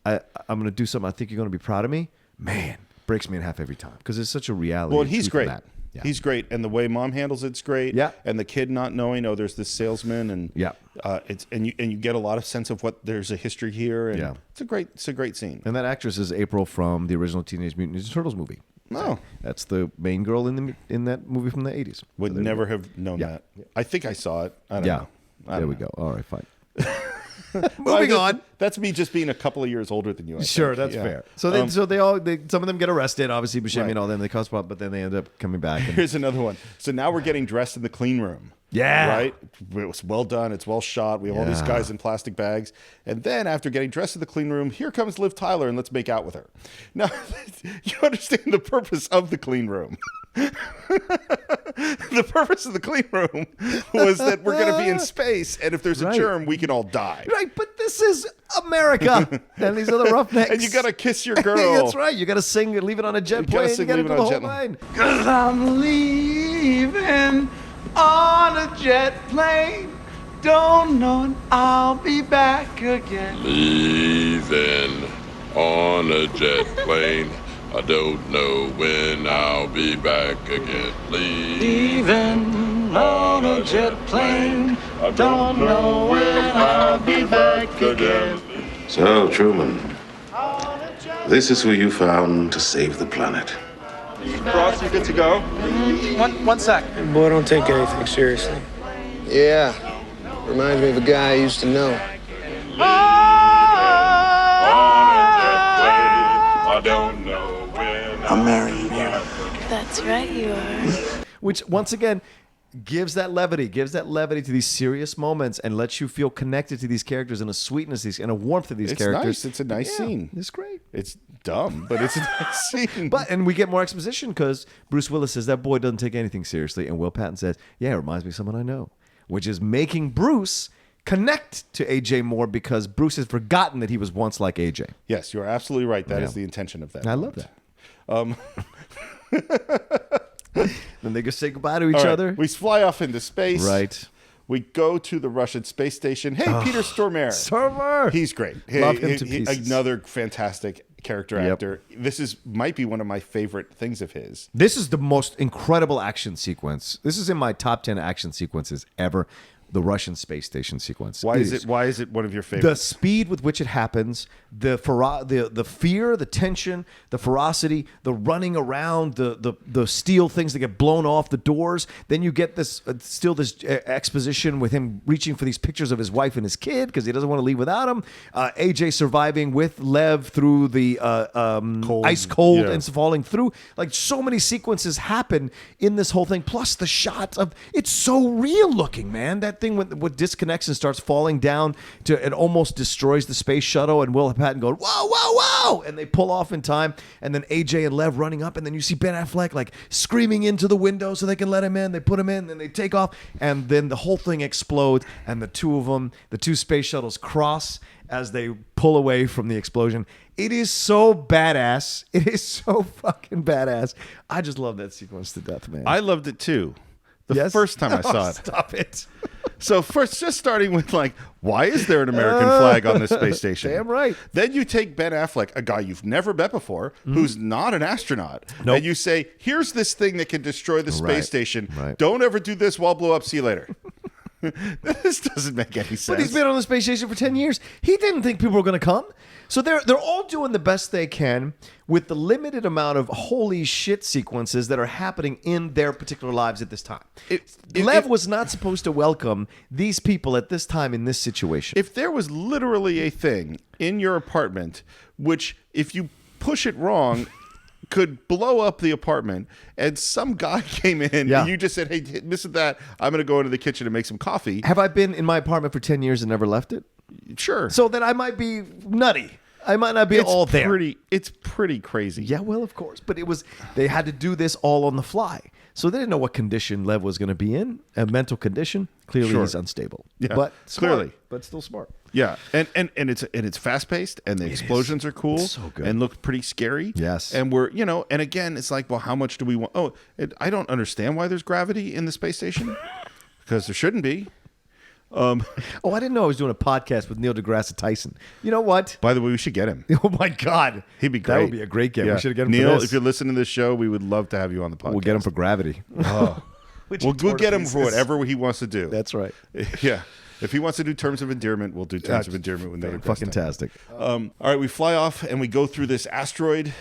I'm going to do something I think you're going to be proud of me, man, breaks me in half every time because it's such a reality. Well, he's great. Yeah. He's great, and the way mom handles it's great. Yeah. And the kid not knowing, there's this salesman, and it's and you get a lot of sense of what there's a history here, and it's a great scene. And that actress is April from the original Teenage Mutant Ninja Turtles movie. Oh, that's the main girl in that movie from the 80s. Would never have known that. I think I saw it. I don't know. There we go. All right, fine. Moving on. That's me just being a couple of years older than you. Sure, that's fair. So they some of them get arrested, obviously, Buscemi and all them. They cause problem, but then they end up coming back. Here's another one. So now we're getting dressed in the clean room. Yeah. Right? It was well done. It's well shot. We have all these guys in plastic bags. And then after getting dressed in the clean room, here comes Liv Tyler and let's make out with her. Now, you understand the purpose of the clean room. The purpose of the clean room was that we're going to be in space, and if there's a germ, we can all die. Right, but this is America, and these are the roughnecks. And you got to kiss your girl. That's right. You got to sing Leave It on a Jet Plane. You got to do the whole line. 'Cause I'm leaving on a jet plane. Don't know when I'll be back again. Leaving on a jet plane. I don't know when I'll be back again. Leaving on a jet plane. I don't know when I'll be back again. So, Truman, this is who you found to save the planet. Ross, you good to go? One sec. Boy, don't take anything seriously. Yeah. Reminds me of a guy I used to know. I don't know when I'm marrying you. That's right, you are. Which, once again, gives that levity to these serious moments and lets you feel connected to these characters and a sweetness and a warmth of these characters. Nice. It's a nice scene. It's great. It's dumb, but it's a nice scene. And we get more exposition because Bruce Willis says that boy doesn't take anything seriously, and Will Patton says, "Yeah, it reminds me of someone I know," which is making Bruce connect to AJ more because Bruce has forgotten that he was once like AJ. Yes, you're absolutely right. That is the intention of that. I love that. Then they go say goodbye to each other. We fly off into space. Right. We go to the Russian space station. Hey, Peter Stormare. Stormare. He's great. Love him to pieces. Another fantastic character actor. This might be one of my favorite things of his. This is the most incredible action sequence. This is in my top 10 action sequences ever. The Russian space station sequence. Why is it one of your favorites? The speed with which it happens, the fear, the tension, the ferocity, the running around, the steel things that get blown off the doors. Then you get this exposition with him reaching for these pictures of his wife and his kid because he doesn't want to leave without him. AJ surviving with Lev through the ice cold and falling through. Like, so many sequences happen in this whole thing. Plus the shots of it's so real looking, man. That thing with disconnects and starts falling down it almost destroys the space shuttle, and Will Patton going, whoa, whoa, whoa, and they pull off in time, and then AJ and Lev running up, and then you see Ben Affleck like screaming into the window so they can let him in. They put him in, then they take off, and then the whole thing explodes, and the two space shuttles cross as they pull away from the explosion. It is so badass. It is so fucking badass. I just love that sequence to death, man. I loved it too. The first time I saw it. Stop it. So first, just starting with why is there an American flag on this space station? Damn right. Then you take Ben Affleck, a guy you've never met before, who's not an astronaut, and you say, here's this thing that can destroy the space station. Right. Don't ever do this. We'll blow up. See you later. This doesn't make any sense. But he's been on the space station for 10 years. He didn't think people were going to come. So they're all doing the best they can with the limited amount of holy shit sequences that are happening in their particular lives at this time. Lev was not supposed to welcome these people at this time in this situation. If there was literally a thing in your apartment which, if you push it wrong, could blow up the apartment, and some guy came in and you just said, hey, this is that, I'm going to go into the kitchen and make some coffee. Have I been in my apartment for 10 years and never left it? Sure. So then I might be nutty. I might not be all there. It's pretty crazy. Yeah, well, of course. But they had to do this all on the fly. So they didn't know what condition Lev was going to be in, a mental condition. Clearly he's unstable. Yeah, but smart, clearly. But still smart. Yeah, and it's fast paced, and the explosions are cool, so good, and look pretty scary. Yes, and we're and again, it's like, well, how much do we want? I don't understand why there's gravity in the space station, because there shouldn't be. I didn't know I was doing a podcast with Neil deGrasse Tyson. You know what? By the way, we should get him. Oh my God, he'd be great. That would be a great get. Yeah. We should get him. Neil, for this. if you're listening to this show, we would love to have you on the podcast. We'll get him for Gravity. Oh. we'll get him for whatever he wants to do. That's right. Yeah. If he wants to do Terms of Endearment, we'll do Terms of Endearment with Neil deGrasse. Fantastic. All right, we fly off and we go through this asteroid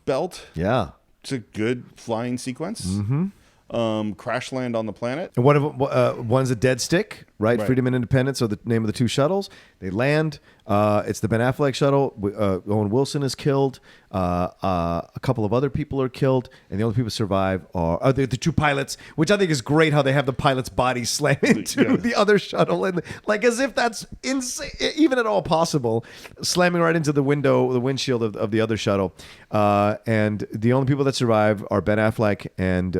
belt. Yeah. It's a good flying sequence. Mm-hmm. Crash land on the planet. And one's a dead stick, right? Freedom and Independence are the name of the two shuttles. They land. It's the Ben Affleck shuttle. Owen Wilson is killed. A couple of other people are killed, and the only people who survive are the two pilots, which I think is great how they have the pilot's body slam into the other shuttle, and like as if that's insane, even at all possible, slamming right into the windshield of the other shuttle. And the only people that survive are Ben Affleck and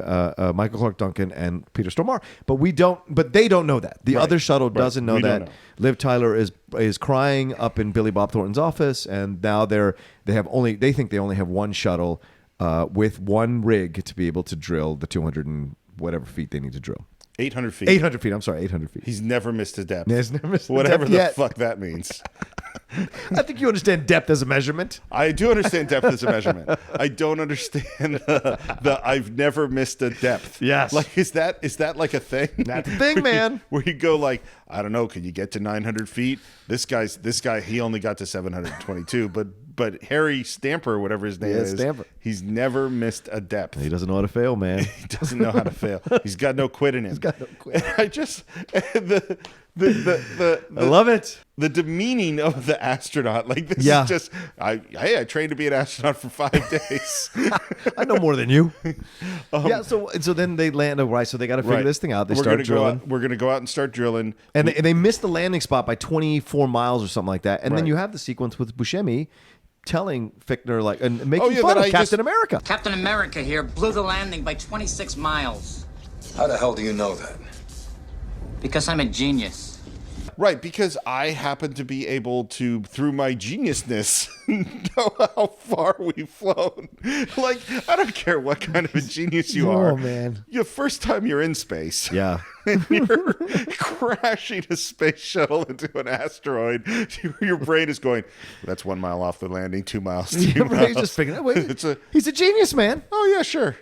Michael Clark Duncan and Peter Stormare. But they don't know that. The other shuttle doesn't know that. Liv Tyler is crying up in Billy Bob Thornton's office, and now they think they only have one shuttle with one rig to be able to drill the 200 and whatever feet they need to drill. 800 feet. 800 feet. I'm sorry, 800 feet. He's never missed a depth. He's never missed whatever a depth the fuck that means. I think you understand depth as a measurement. I do understand depth as a measurement. I don't understand the I've never missed a depth. Yes. Like is that like a thing? That's the thing, man. Where you go like, I don't know, can you get to 900 feet? This guy he only got to 722, but Harry Stamper, whatever his name is, Stamper. He's never missed a depth. He doesn't know how to fail, man. He doesn't know how to fail. He's got no quit in him. He's got no quit. I just I love it. The demeaning of the astronaut, like this is just. I trained to be an astronaut for 5 days. I know more than you. So then they land. Right, so they got to figure this thing out. They start drilling. We're gonna go out and start drilling. And they missed the landing spot by 24 miles or something like that. And then you have the sequence with Buscemi telling Fichtner and making fun of Captain America. Captain America here blew the landing by 26 miles. How the hell do you know that? Because I'm a genius. Right, because I happen to be able to, through my geniusness, know how far we've flown. Like, I don't care what kind of a genius you are. Oh, man. The first time you're in space. Yeah. And you're crashing a space shuttle into an asteroid. Your brain is going, that's 1 mile off the landing, 2 miles. Your brain's just figuring out. He's a genius, man. Oh, yeah, sure.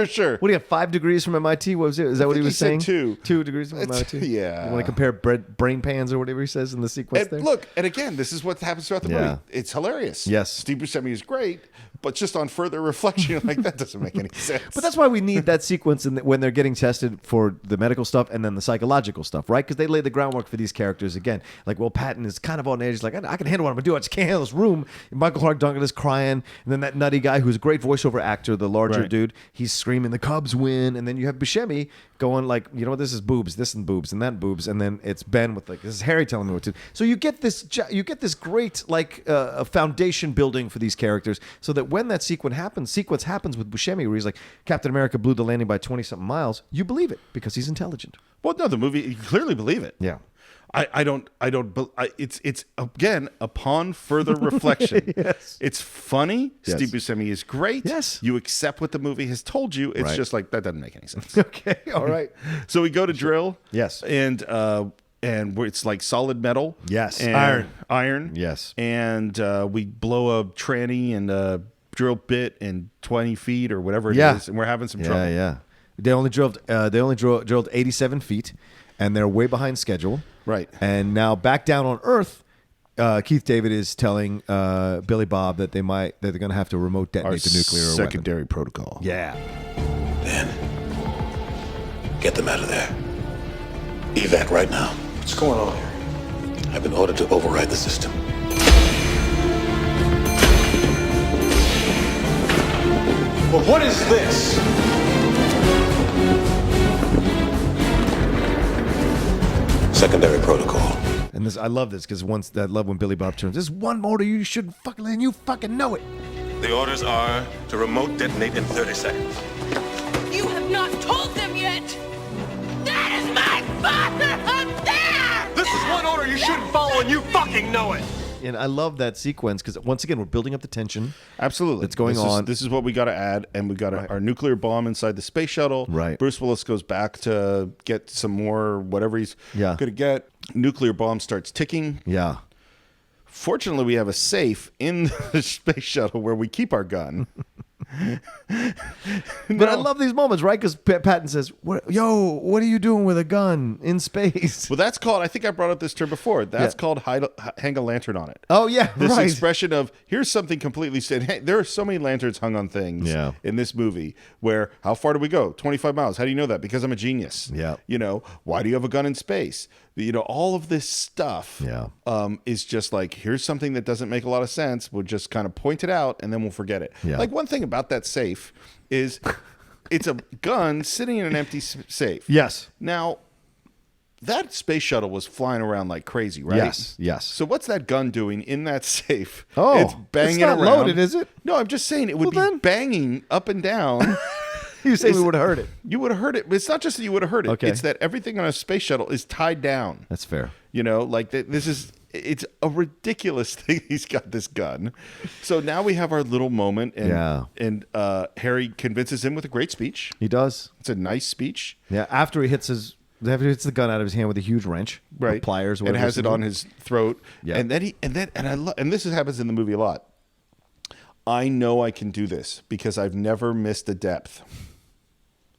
Sure. What do you have, 5 degrees from MIT? What was it? Is that what he was saying? 2. 2 degrees from MIT? Yeah. You want to compare brain pans or whatever he says in the sequence there? Look, and again, this is what happens throughout the movie. It's hilarious. Yes. Steve Buscemi is great, but just on further reflection, like, that doesn't make any sense. But that's why we need that sequence when they're getting tested for the medical stuff and then the psychological stuff, right? Because they lay the groundwork for these characters again. Like, Will Patton is kind of on edge. He's like, I can handle what I'm going to do. I just can't handle this room. And Michael Clark Duncan is crying. And then that nutty guy who's a great voiceover actor, the larger dude, he's screaming, the Cubs win. And then you have Buscemi going like, you know what, this is boobs, this and boobs, and that boobs. And then it's Ben with like, this is Harry telling me what to do. So you get this great a foundation building for these characters so that when that sequence happens with Buscemi where he's like, Captain America blew the landing by 20-something miles, you believe it because he's intelligent. Well, no, the movie, you clearly believe it. Yeah. It's again, upon further reflection. Yes. It's funny. Yes. Steve Buscemi is great. Yes. You accept what the movie has told you. It's just like, that doesn't make any sense. Okay. All right. So we go to drill. Yes. And it's like solid metal. Yes. And iron. Yes. And we blow a tranny and a drill bit in 20 feet or whatever it is. And we're having some trouble. Yeah. They only drilled 87 feet, and they're way behind schedule. Right. And now back down on Earth, Keith David is telling Billy Bob that they're going to have to remote detonate the nuclear secondary weapon. protocol. Yeah. Ben, get them out of there. Evac right now. What's going on here? I've been ordered to override the system. Well, what is this? Secondary protocol. And I love this because I love when Billy Bob turns. This is one order you should fucking, and you fucking know it. The orders are to remote detonate in 30 seconds. You have not told them yet! That is my father up there! This is one order you shouldn't follow, and you fucking know it! And I love that sequence because, once again, we're building up the tension. Absolutely. That's going on. This is what we got to add. And we got our nuclear bomb inside the space shuttle. Right. Bruce Willis goes back to get some more, whatever he's going to get. Nuclear bomb starts ticking. Yeah. Fortunately, we have a safe in the space shuttle where we keep our gun. But I love these moments, right? Because Patton says, what are you doing with a gun in space? Well, that's called, I think I brought up this term before. That's called hang a lantern on it. Oh, yeah, this right. expression of, here's something completely... Hey, there are so many lanterns hung on things in this movie where, how far do we go? 25 miles. How do you know that? Because I'm a genius. Yeah. You know, why do you have a gun in space? You know, all of this stuff is just like, here's something that doesn't make a lot of sense. We'll just kind of point it out and then we'll forget it. Yeah. Like, one thing about that safe is it's a gun sitting in an empty safe. Yes. Now, that space shuttle was flying around like crazy, right? Yes. So what's that gun doing in that safe? Oh, it's banging it's not around. loaded, is it? No, I'm just saying it would be banging up and down. You say we would have heard it. You would have heard it. But it's not just that you would have heard it. Okay. It's that everything on a space shuttle is tied down. That's fair. You know, like it's a ridiculous thing. He's got this gun. So now we have our little moment. And Harry convinces him with a great speech. He does. It's a nice speech. Yeah. After he hits the gun out of his hand with a huge wrench, right? Or pliers, or and whatever. has it on his throat. Yeah. And then and this happens in the movie a lot. I know I can do this because I've never missed a depth.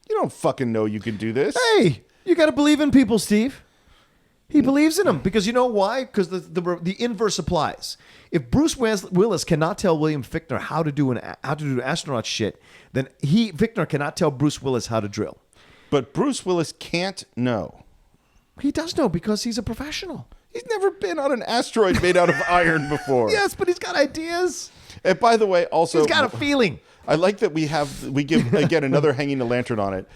You don't fucking know you can do this. Hey, you got to believe in people, Steve. He believes in them because you know why? Because the inverse applies. If Bruce Willis cannot tell William Fichtner how to do astronaut shit, then Fichtner cannot tell Bruce Willis how to drill. But Bruce Willis can't know. He does know because he's a professional. He's never been on an asteroid made out of iron before. Yes, but he's got ideas. And by the way, also he's got a feeling. I like that we give again another hanging the lantern on it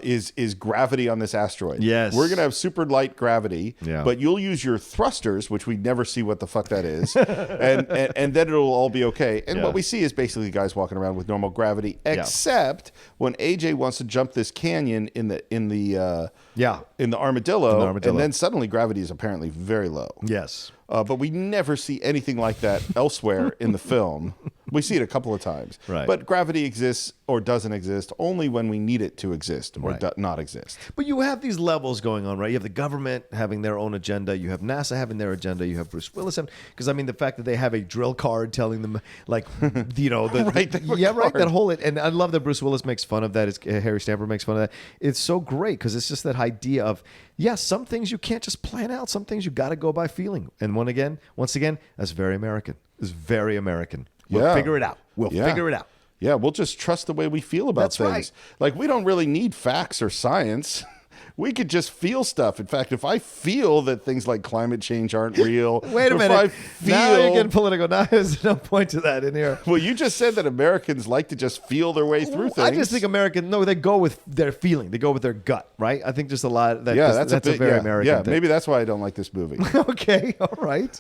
is gravity on this asteroid. Yes, we're gonna have super light gravity, yeah. But you'll use your thrusters, which we never see what the fuck that is, and then it'll all be okay. And what we see is basically guys walking around with normal gravity, except when AJ wants to jump this canyon in the armadillo, and then suddenly gravity is apparently very low. Yes. But we never see anything like that elsewhere in the film. We see it a couple of times. Right. But gravity exists or doesn't exist only when we need it to exist or not exist. But you have these levels going on, right? You have the government having their own agenda. You have NASA having their agenda. You have Bruce Willis having... Because, I mean, the fact that they have a drill card telling them, like, you know... right. That whole... And I love that Bruce Willis makes fun of that. Harry Stamper makes fun of that. It's so great because it's just that idea of, yes, some things you can't just plan out. Some things you got to go by feeling. And once again, that's very American. It's very American. We'll figure it out. We'll figure it out. Yeah, we'll just trust the way we feel about things. Right. Like, we don't really need facts or science. We could just feel stuff. In fact, if I feel that things like climate change aren't real... Wait a minute. Now you're getting political. Now there's no point to that in here. Well, you just said that Americans like to just feel their way through things. I just think they go with their feeling. They go with their gut, right? I think just a lot... That's a very American thing. Maybe that's why I don't like this movie. Okay, all right.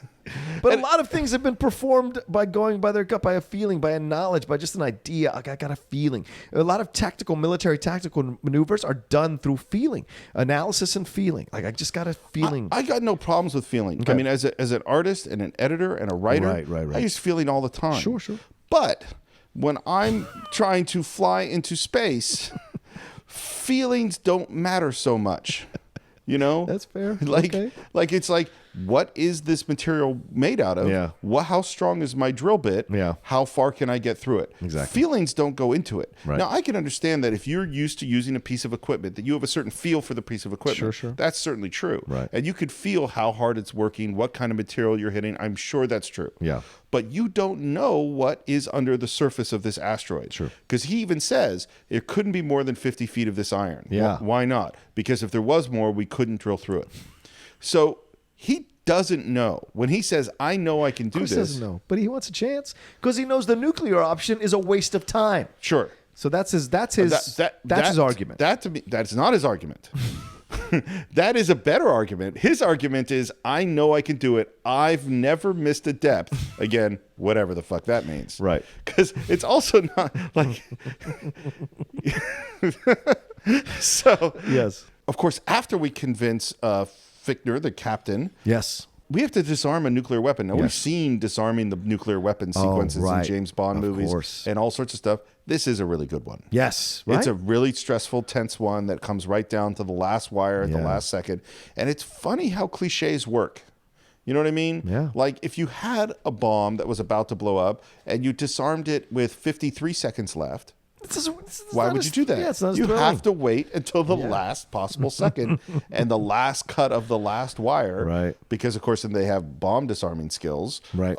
But a lot of things have been performed by going by their gut, by a feeling, by a knowledge, by just an idea. Like, I got a feeling. A lot of military tactical maneuvers are done through feeling. Analysis and feeling. Like, I just got a feeling. I got no problems with feeling. Okay. I mean, as an artist and an editor and a writer, right. I use feeling all the time. Sure. But when I'm trying to fly into space, feelings don't matter so much. You know? That's fair. Like, okay. like it's like, what is this material made out of? Yeah. How strong is my drill bit? Yeah. How far can I get through it? Exactly. Feelings don't go into it. Right. Now, I can understand that if you're used to using a piece of equipment, that you have a certain feel for the piece of equipment. Sure. That's certainly true. Right. And you could feel how hard it's working, what kind of material you're hitting. I'm sure that's true. Yeah. But you don't know what is under the surface of this asteroid. Sure. Because he even says it couldn't be more than 50 feet of this iron. Yeah. Why not? Because if there was more, we couldn't drill through it. So he doesn't know. When he says, I know I can do this. He doesn't know, but he wants a chance because he knows the nuclear option is a waste of time. Sure. So that's his argument. That to me, that's not his argument. That is a better argument. His argument is, I know I can do it. I've never missed a depth. Again, whatever the fuck that means. Right. Because it's also not like... So, yes. Of course, after we convince Fichtner, the captain... Yes. we have to disarm a nuclear weapon. Now, we've Yes. seen disarming the nuclear weapon sequences in right. James Bond Of movies course. and all sorts of stuff. This is a really good one. Yes, right? It's a really stressful, tense one that comes right down to the last wire at the last second. And it's funny how cliches work. You know what I mean? Yeah. Like if you had a bomb that was about to blow up and you disarmed it with 53 seconds left, why would you do that? Yeah, it's not as you thrilling. have to wait until the last possible second and the last cut of the last wire. Right. Because, of course, then they have bomb disarming skills. Right.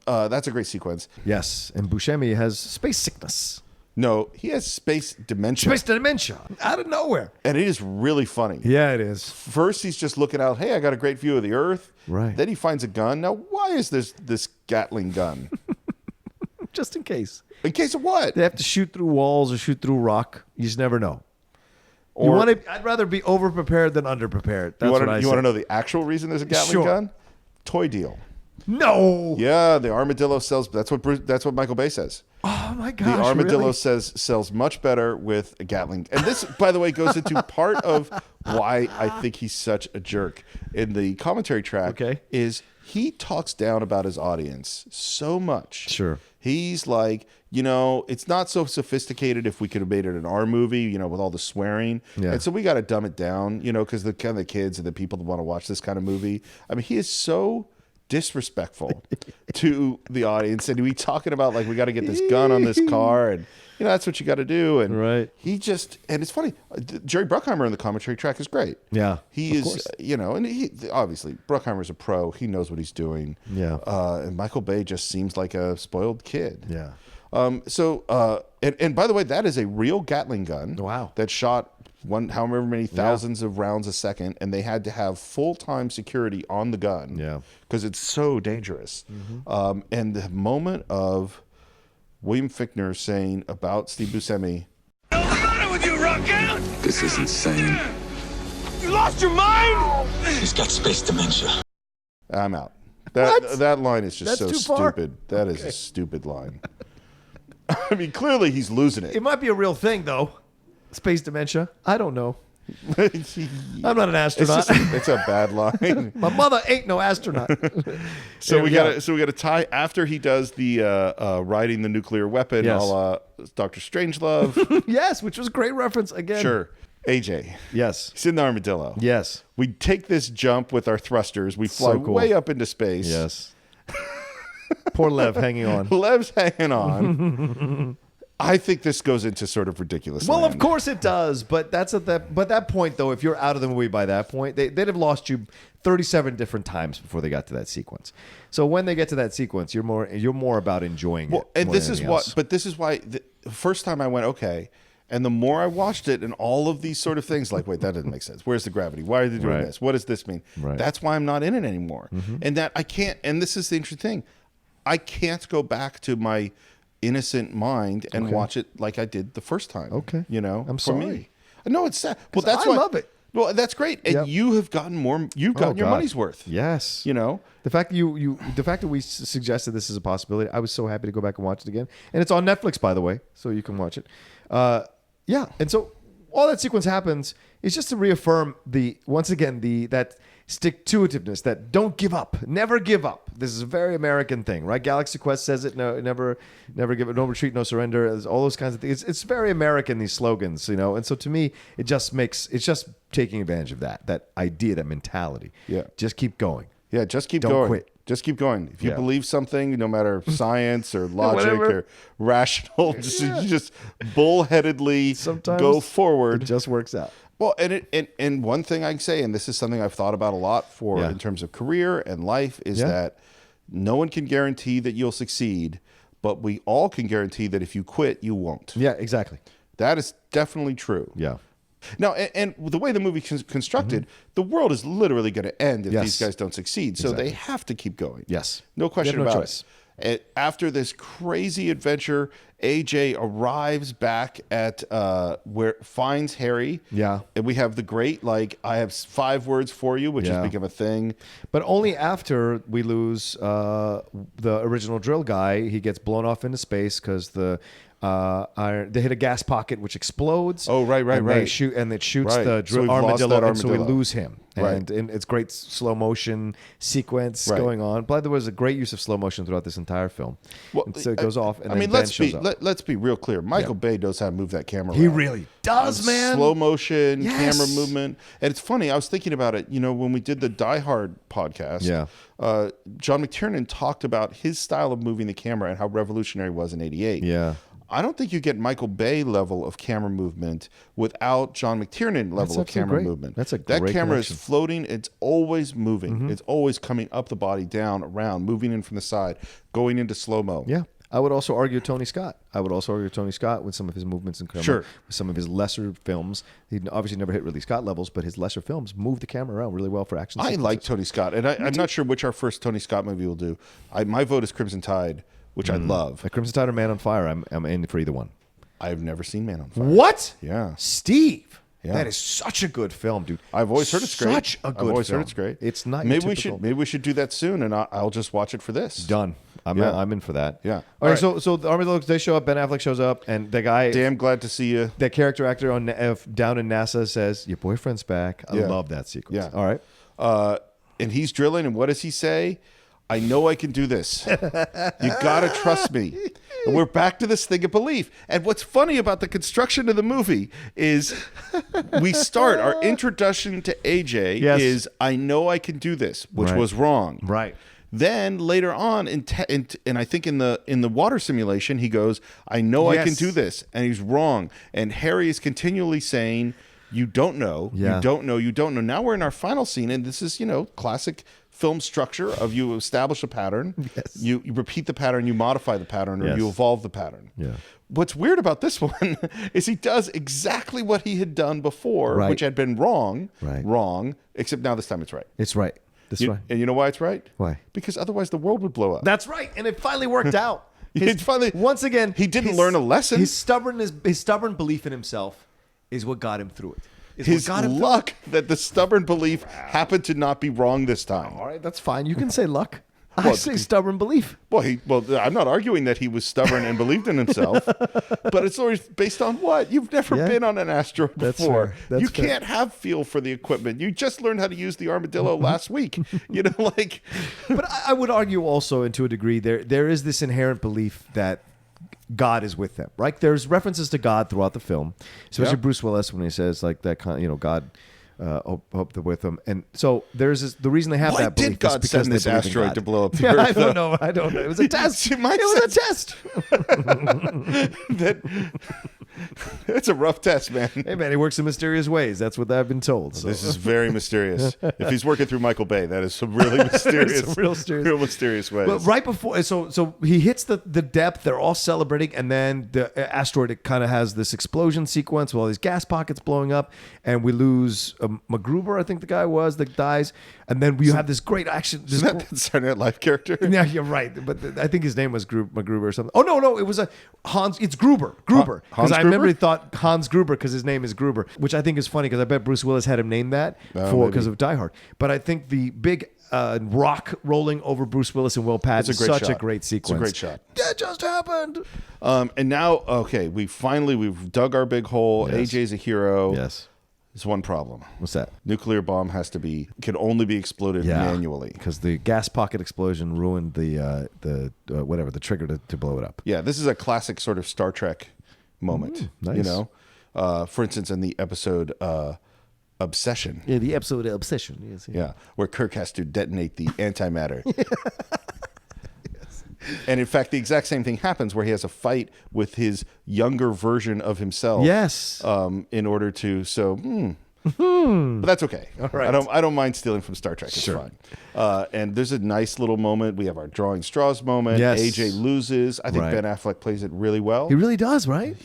That's a great sequence. Yes, and Buscemi has space sickness. No, he has space dementia. Space dementia out of nowhere. And it is really funny. Yeah, it is. First, he's just looking out, hey, I got a great view of the Earth. Right. Then he finds a gun. Now, why is this Gatling gun? Just in case. In case of what? They have to shoot through walls or shoot through rock. You just never know. Or- I'd rather be over-prepared than under-prepared. That's You what I want say. to know the actual reason there's a Gatling Sure. gun? Toy deal. No. Yeah, the armadillo sells. That's what Michael Bay says. Oh my gosh. The armadillo really? sells much better with a Gatling. And this, by the way, goes into part of why I think he's such a jerk. In the commentary track, is he talks down about his audience so much. Sure. He's like, it's not so sophisticated if we could have made it an R movie, with all the swearing. Yeah. And so we got to dumb it down, because the kind of the kids and the people that want to watch this kind of movie. I mean, he is so disrespectful to the audience, and we talking about like we got to get this gun on this car, and that's what you got to do. And right. He just, and it's funny. Jerry Bruckheimer in the commentary track is great. Yeah, he is. And he obviously Bruckheimer's a pro. He knows what he's doing. Yeah. And Michael Bay just seems like a spoiled kid. Yeah. And by the way, that is a real Gatling gun. Wow. That shot however many thousands of rounds a second, and they had to have full-time security on the gun. Yeah. Because it's so dangerous. And the moment of William Fichtner saying about Steve Buscemi, What's the matter with you, Rockout? This is insane. You lost your mind? He's got space dementia. I'm out. That line is just That's so too far? stupid. That is a stupid line. I mean, clearly he's losing it. It might be a real thing, though. Space dementia. I don't know. I'm not an astronaut. It's a bad line. My mother ain't no astronaut. So we gotta tie after he does the riding the nuclear weapon, Yes. a la Dr. Strangelove. Yes, which was a great reference again. Sure. AJ. Yes. He's in the armadillo. Yes. We take this jump with our thrusters. We fly So cool. way up into space. Yes. Poor Lev hanging on. Lev's hanging on. I think this goes into sort of ridiculous. Well, land. of course it does, but that's at that point though. If you're out of the movie by that point, they'd have lost you 37 different times before they got to that sequence. So when they get to that sequence, you're more about enjoying it. And more this than is anything what. else. But this is why the first time I went okay, and the more I watched it, and all of these sort of things, like, wait, that doesn't make sense. Where's the gravity? Why are they doing Right. this? What does this mean? Right. That's why I'm not in it anymore. And that I can't. And this is the interesting thing. I can't go back to my innocent mind and Okay. watch it like I did the first time. Okay. for I'm sorry. me. No, it's sad. Well, 'Cause that's I why. love it. Well, that's great, and Yep. you have gotten more. You've gotten your God. money's worth. Yes. The fact that we suggested this is a possibility, I was so happy to go back and watch it again. And it's on Netflix, by the way, so you can watch it. Yeah. And so all that sequence happens is just to reaffirm that stick-to-itiveness, that don't give up, never give up. This is a very American thing, right? Galaxy Quest says it, no, never give it, no retreat, no surrender, there's all those kinds of things. It's very American, these slogans, And so to me, it's just taking advantage of that idea, that mentality. Yeah. Just keep going. Yeah, just keep Don't going. quit. Just keep going. If you Yeah. believe something, no matter science or logic Whatever. or rational, you just bullheadedly Sometimes go forward. It just works out. Well, and one thing I can say, and this is something I've thought about a lot Yeah. in terms of career and life, is Yeah. that no one can guarantee that you'll succeed, but we all can guarantee that if you quit, you won't. Yeah, exactly. That is definitely true. Yeah. Now, and the way the movie is constructed, the world is literally going to end if Yes. these guys don't succeed. So Exactly. they have to keep going. Yes. No question They have no about choice. it. After this crazy adventure, AJ arrives back at where finds Harry. Yeah. And we have the great, I have 5 words for you, which Yeah. has become a thing. But only after we lose the original drill guy. He gets blown off into space because the They hit a gas pocket which explodes. Oh, right. They shoot, and it shoots Right. the So we've lost armadillo, that and so we armadillo. lose him. Right. And it's great slow motion sequence Right. going on. But there was a great use of slow motion throughout this entire film. Well, And so it goes off, and I then mean, Ben let's shows up. let's be real clear. Michael Bay knows how to move that camera. He around. really does, man. Slow motion, Yes. camera movement, and it's funny. I was thinking about it. When we did the Die Hard podcast, John McTiernan talked about his style of moving the camera and how revolutionary it was in '88. Yeah. I don't think you get Michael Bay level of camera movement without John McTiernan level of camera movement. That's a that great camera connection. is floating. It's always moving. Mhm. It's always coming up the body, down, around, moving in from the side, going into slow mo. Yeah. I would also argue Tony Scott. with some of his movements in camera. Sure. With some of his lesser films. He obviously never hit Ridley Scott levels, but his lesser films move the camera around really well for action I sequences. like Tony Scott, and I'm not sure which our first Tony Scott movie will do. My vote is Crimson Tide, which I love. Crimson Tide or Man on Fire, I'm in for either one. I've never seen Man on Fire. What? Yeah. Steve. Yeah. That is such a good film, dude. I've always heard it's great. Such a good I've always film. heard it's great. It's not maybe your we typical- should should do that soon, and I'll just watch it for this. Done. I'm in for that. Yeah. All right. So the armadillo, they show up. Ben Affleck shows up, and the guy, Damn glad to see you. that character actor down in NASA says, "Your boyfriend's back." I Yeah. love that sequence. Yeah. All right. And he's drilling, and what does he say? I know I can do this. You gotta trust me. And we're back to this thing of belief. And what's funny about the construction of the movie is we start our introduction to AJ is I know I can do this, which Right. was wrong. Right. Then later on, and I think in the water simulation, he goes, "I know I can Yes. do this," and he's wrong. And Harry is continually saying, "You don't know, Yeah. you don't know, you don't know." Now we're in our final scene, and this is classic film structure of you establish a pattern, you repeat the pattern, you modify the pattern, or Yes. you evolve the pattern. Yeah. What's weird about this one is he does exactly what he had done before, Right. which had been wrong, Right. except now this time it's right. It's right. That's right. And you know why it's right? Why? Because otherwise the world would blow up. That's right. And it finally worked out. Once again, he didn't learn a lesson. His stubborn belief in himself is what got him through it. His luck that the stubborn belief happened to not be wrong this time. All right, that's fine. You can say luck. I say stubborn belief. Well, I'm not arguing that he was stubborn and believed in himself, but it's always based on what? You've never been on an asteroid That's before. fair. That's you fair. can't have feel for the equipment. You just learned how to use the armadillo last week. But I would argue also, and to a degree, there is this inherent belief that God is with them, right? There's references to God throughout the film, especially Yeah. Bruce Willis when he says like that kind of, God, hope they're with them. And so there's this, the reason they have Why that belief did God is because send they this believe in asteroid God. to blow up the Yeah, Earth? I don't know. It was a test. It was a test. It's a rough test, man. Hey, man, he works in mysterious ways. That's what I've been told. So. This is very mysterious. If he's working through Michael Bay, that is some really mysterious, Real mysterious ways. But right before, so he hits the depth. They're all celebrating, and then the asteroid, it kind of has this explosion sequence with all these gas pockets blowing up, and we lose MacGruber, I think the guy was, that dies, and then we have this great action. Isn't that the Saturday Night Live character? Yeah, you're right, but I think his name was MacGruber or something. Oh no, it was Hans. It's Gruber, because Hans I remember Gruber? he thought Hans Gruber because his name is Gruber, which I think is funny because I bet Bruce Willis had him name that maybe. because of Die Hard. But I think the big rock rolling over Bruce Willis and Will Patton is It's a great such a shot. great sequence. It's a great shot. That just happened. And now, okay, we've dug our big hole. Yes. AJ's a hero. Yes. There's one problem. What's that? Nuclear bomb can only be exploded manually. because the gas pocket explosion ruined the trigger to blow it up. Yeah, this is a classic sort of Star Trek moment. Nice. For instance, in the episode Obsession. Yeah, the episode Obsession. Yes. Yeah, where Kirk has to detonate the antimatter. And in fact, the exact same thing happens where he has a fight with his younger version of himself. Yes. In order to but that's okay. All right. I don't mind stealing from Star Trek. It's fine. And there's a nice little moment. We have our drawing straws moment. Yes. AJ loses. I think Right. Ben Affleck plays it really well. He really does, right?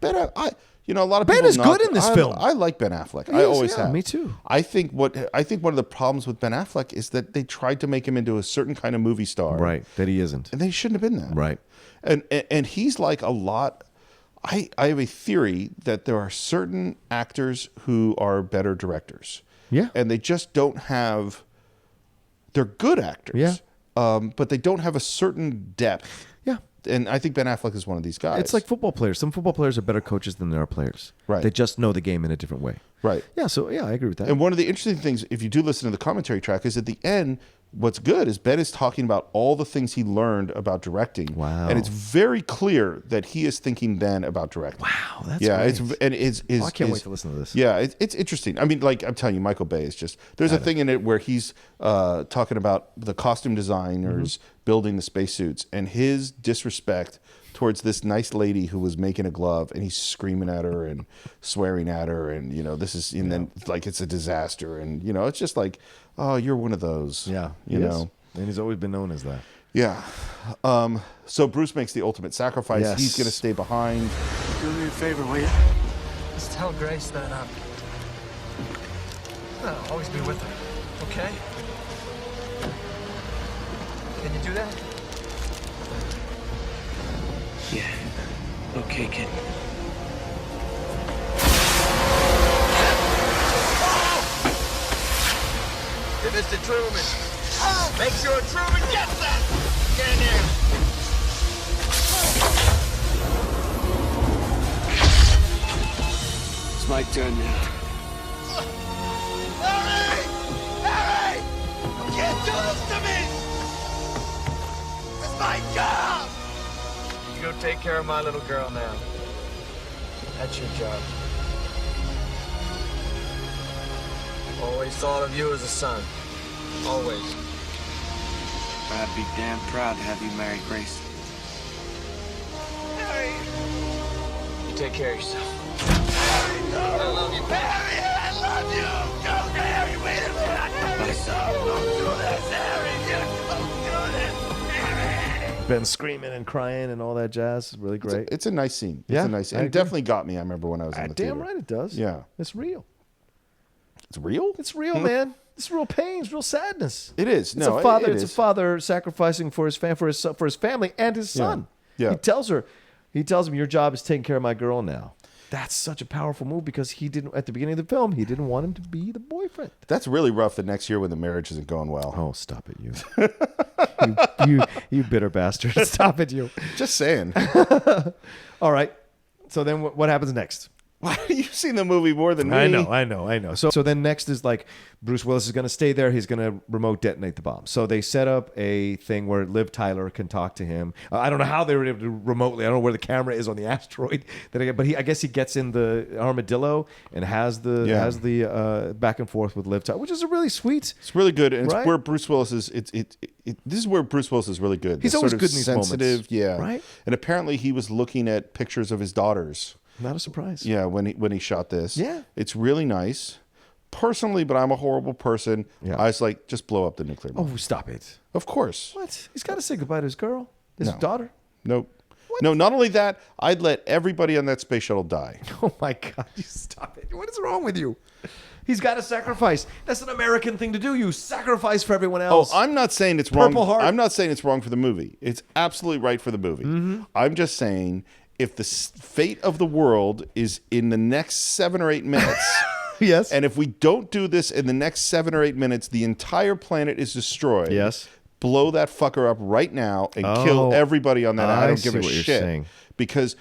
A lot of Ben people is good in this film. I like Ben Affleck. He I is, always yeah, have. me too. I think one of the problems with Ben Affleck is that they tried to make him into a certain kind of movie star, Right. That he isn't. and they shouldn't have been that. Right. And he's like a lot. I have a theory that there are certain actors who are better directors. Yeah. And they just don't have. They're good actors. Yeah. But they don't have a certain depth. Yeah. And I think Ben Affleck is one of these guys. It's like football players. Some football players are better coaches than there are players. Right. They just know the game in a different way. Right. Yeah, so yeah, I agree with that. And one of the interesting things, if you do listen to the commentary track, is at the end, what's good is Ben is talking about all the things he learned about directing. Wow. And it's very clear that he is thinking then about directing. Wow, that's great. I can't wait to listen to this. Yeah, it's interesting. I mean, like I'm telling you, Michael Bay is just, there's a thing in it where he's talking about the costume designers building the spacesuits and his disrespect towards this nice lady who was making a glove, and he's screaming at her and swearing at her, and this is, and then like it's a disaster, and it's just like, oh, you're one of those. Yeah, you know, and he's always been known as that. Yeah. So Bruce makes the ultimate sacrifice. Yes. He's going to stay behind. Do me a favor, will you? Just tell Grace that I'll always be with her. Okay? Can you do that? Yeah. Okay, kid. Hey, Mr. Truman. Make sure Truman gets that. Get in there. It's my turn now. Harry! Harry! You can't do this to me! This is my job! You go take care of my little girl now. That's your job. Always thought of you as a son. Always. I'd be damn proud to have you marry Grace. Harry! You take care of yourself. Harry, no! I love you. Harry, I love you! Don't, Harry, wait a minute! I love you so! Don't do this, Harry! Don't do this, Harry! Ben screaming and crying and all that jazz is really great. It's a nice scene. It's Yeah, a nice scene. I It agree. definitely got me. I remember when I was in the Damn theater. right it does. Yeah. It's real. It's real? It's real, man. It's real pain. It's real sadness. It is. It's No, a father. it It's a is. father sacrificing for his for his family and his son. Yeah. He tells him, "Your job is taking care of my girl now." That's such a powerful move because he didn't at the beginning of the film. He didn't want him to be the boyfriend. That's really rough the next year when the marriage isn't going well. Oh, stop it, you. you bitter bastard. Stop it, you. Just saying. All right. So then what happens next? Why you've seen the movie more than me? I know. So then next is like Bruce Willis is going to stay there. He's going to remote detonate the bomb. So they set up a thing where Liv Tyler can talk to him. I don't know how they were able to remotely. I don't know where the camera is on the asteroid. But I guess he gets in the armadillo and has the back and forth with Liv Tyler, which is a really sweet. It's really good, and Right? it's where Bruce Willis is. This is where Bruce Willis is really good. He's This always sort of good in these moments, sensitive, yeah. right? And apparently, he was looking at pictures of his daughters. Not a surprise. Yeah, when he shot this. Yeah. It's really nice. Personally, but I'm a horrible person. Yeah. I was like, just blow up the nuclear bomb. Oh, stop it. Of course. What? He's got to say goodbye to his girl, his No. daughter. Nope. No, not only that, I'd let everybody on that space shuttle die. Oh my God! You stop it. What is wrong with you? He's got to sacrifice. That's an American thing to do. You sacrifice for everyone else. Oh, I'm not saying it's Purple wrong. Heart. I'm not saying it's wrong for the movie. It's absolutely right for the movie. Mm-hmm. I'm just saying if the fate of the world is in the next 7 or 8 minutes, yes, and if we don't do this in the next 7 or 8 minutes, the entire planet is destroyed. Yes. Blow that fucker up right now and Oh, kill everybody on that. I don't give see a what you're shit. saying. Because